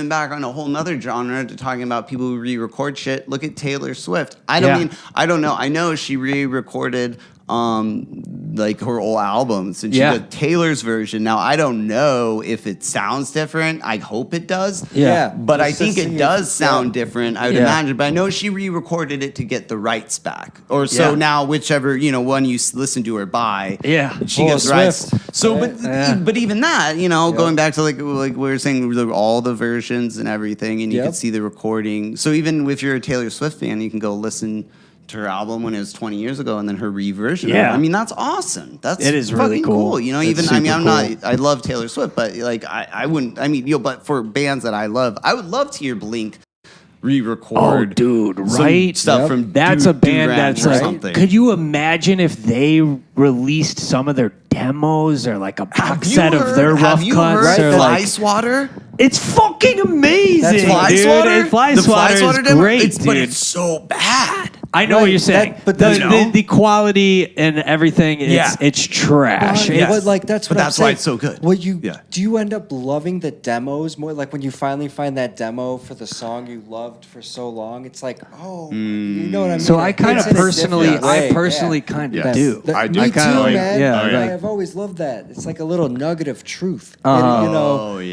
back on a whole nother genre to talking about people who re-record shit. Look at Taylor Swift. I don't know. I know she re-recorded her old albums, and she did Taylor's version. Now I don't know if it sounds different. I hope it does. Yeah. But I think it does sound different, I would imagine. But I know she re-recorded it to get the rights back. Or so now whichever, one you listen to or buy. Yeah. She gets rights. So but even that, going back to like we were saying, all the versions and everything, and you can see the recording. So even if you're a Taylor Swift fan, you can go listen to her album when it was 20 years ago, and then her reversion. Yeah, I mean that's awesome. It is really cool. I love Taylor Swift, but I wouldn't. But for bands that I love, I would love to hear Blink re-record. Oh, dude, right? Stuff from that's a band that's like. Something. Could you imagine if they released some of their demos or like a box set of their rough cuts? Have you heard Fly or Swatter? It's fucking amazing. That's Fly dude. Swatter. Fly Swatter is great, dude. But it's so bad. I know what you're saying, but the quality and everything, it's trash. That's why it's so good. Well, do you end up loving the demos more? Like when you finally find that demo for the song you loved for so long, it's like, you know what I mean? So I kind of personally kind of do. I do too, man. Yeah, I've always loved that. It's like a little nugget of truth. Totally.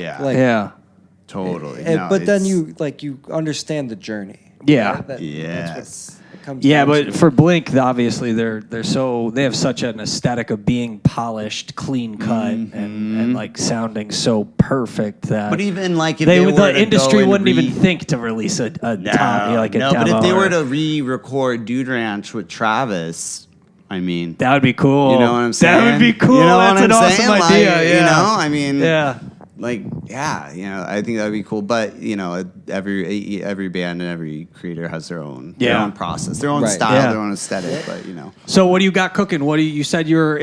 But then you understand the journey. Yeah. Yes. But for Blink, obviously they have such an aesthetic of being polished, clean cut, and like sounding so perfect that. But even like if the industry wouldn't even think to release a demo. But if they were to re-record Dude Ranch with Travis, I mean, that would be cool. You know what I'm saying? That would be cool. You know That's an awesome idea. I think that would be cool. But every band and every creator has their own process, their own style, their own aesthetic. But So what do you got cooking? You said you're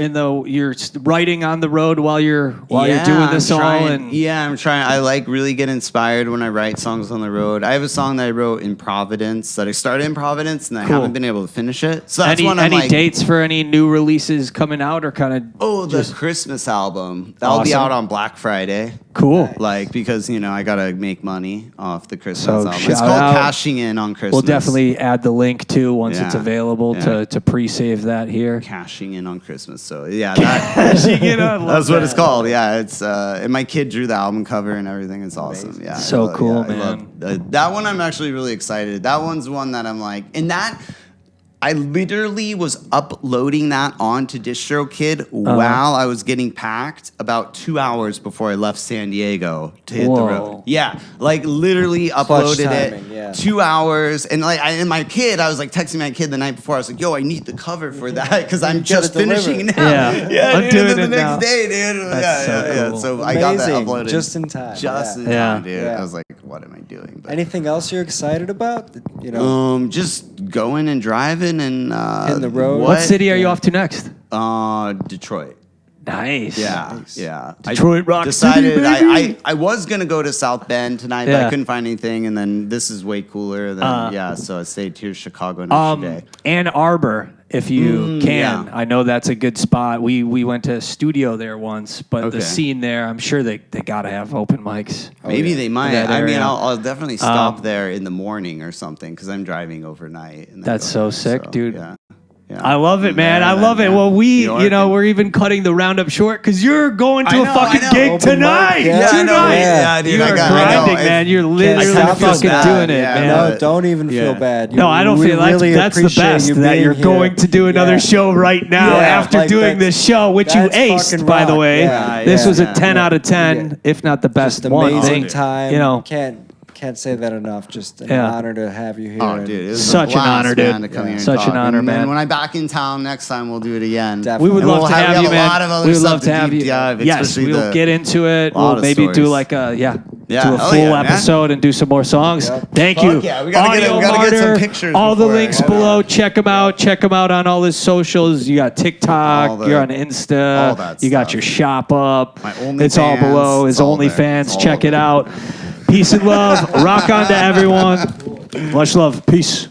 writing on the road while you're doing this all. I'm trying. I really get inspired when I write songs on the road. I have a song that I wrote in Providence that I started in Providence, and I haven't been able to finish it. So that's any dates for any new releases coming out, or kind of? Oh, the Christmas album that'll be out on Black Friday. Cool. Because I gotta make money off the Christmas album. It's called Cashing In on Christmas. We'll definitely add the link too once it's available to pre-save that here. Cashing In on Christmas. So Cashing In. That's what it's called. Yeah, it's and my kid drew the album cover and everything. It's awesome. Amazing. Yeah, so cool, man. That one I'm actually really excited. That one's one that I'm like, and that. I literally was uploading that onto DistroKid while I was getting packed about 2 hours before I left San Diego to hit the road. Yeah, literally uploaded it 2 hours. And and my kid, I was texting my kid the night before. I was like, yo, I need the cover for that because I'm just finishing it now. I'm doing it the next now. day, dude. That's so cool. So I got that uploaded. Just in time. Just in time, dude. I was like, what am I doing? But anything else you're excited about? Just going and driving and in the road. What city are you off to next? Detroit. Nice. Yeah. Detroit Rock decided City, baby. I was going to go to South Bend tonight, but I couldn't find anything. And then this is way cooler than, so I stayed here, Chicago, yesterday. Ann Arbor, if you can. Yeah. I know that's a good spot. We went to a studio there once, but the scene there, I'm sure they got to have open mics. Maybe they might. I mean, area. I'll definitely stop there in the morning or something because I'm driving overnight. And then That's so sick, dude. Yeah. I love it, man. I love it. Well, we're even cutting the roundup short because you're going to a fucking gig Open tonight. mic, yeah. Tonight. Yeah, dude. You're grinding, man. You're literally stop fucking feeling doing it, bad. man. No, don't even feel bad. No, I don't feel really that's the appreciate best you that being you're here. going to do another show right now Yeah, after like doing this show, which you that's aced, fucking by the rock. way. Yeah, This was a yeah. 10 out of 10, if not the best Just one. amazing time. You know, Can't say that enough. Just an Yeah. honor to have you here. Oh, dude, it was Such a an blast, honor, dude. man, to come here and Such an talk. honor, And then man. when I'm back in town next time, we'll do it again. Definitely. we would And love we'll to have- have we you, have a man. lot of other We would stuff love to to have deep you. dive, Yes, especially we'll the- get into it. lot We'll of maybe do stories. like a do a Hell full yeah, man. episode and do some more songs. Yep. Thank Fuck you. yeah, we gotta get Audio some Martyr, pictures all the before- links Hell below. yeah. Check them out. Check them out on all his socials. You got TikTok. All the- You're on all Insta. that You got stuff. your shop up. My It's all OnlyFans, below. His it's all there. OnlyFans. It's all Check it there. out. Peace and love. Rock on to everyone. Much love. Peace.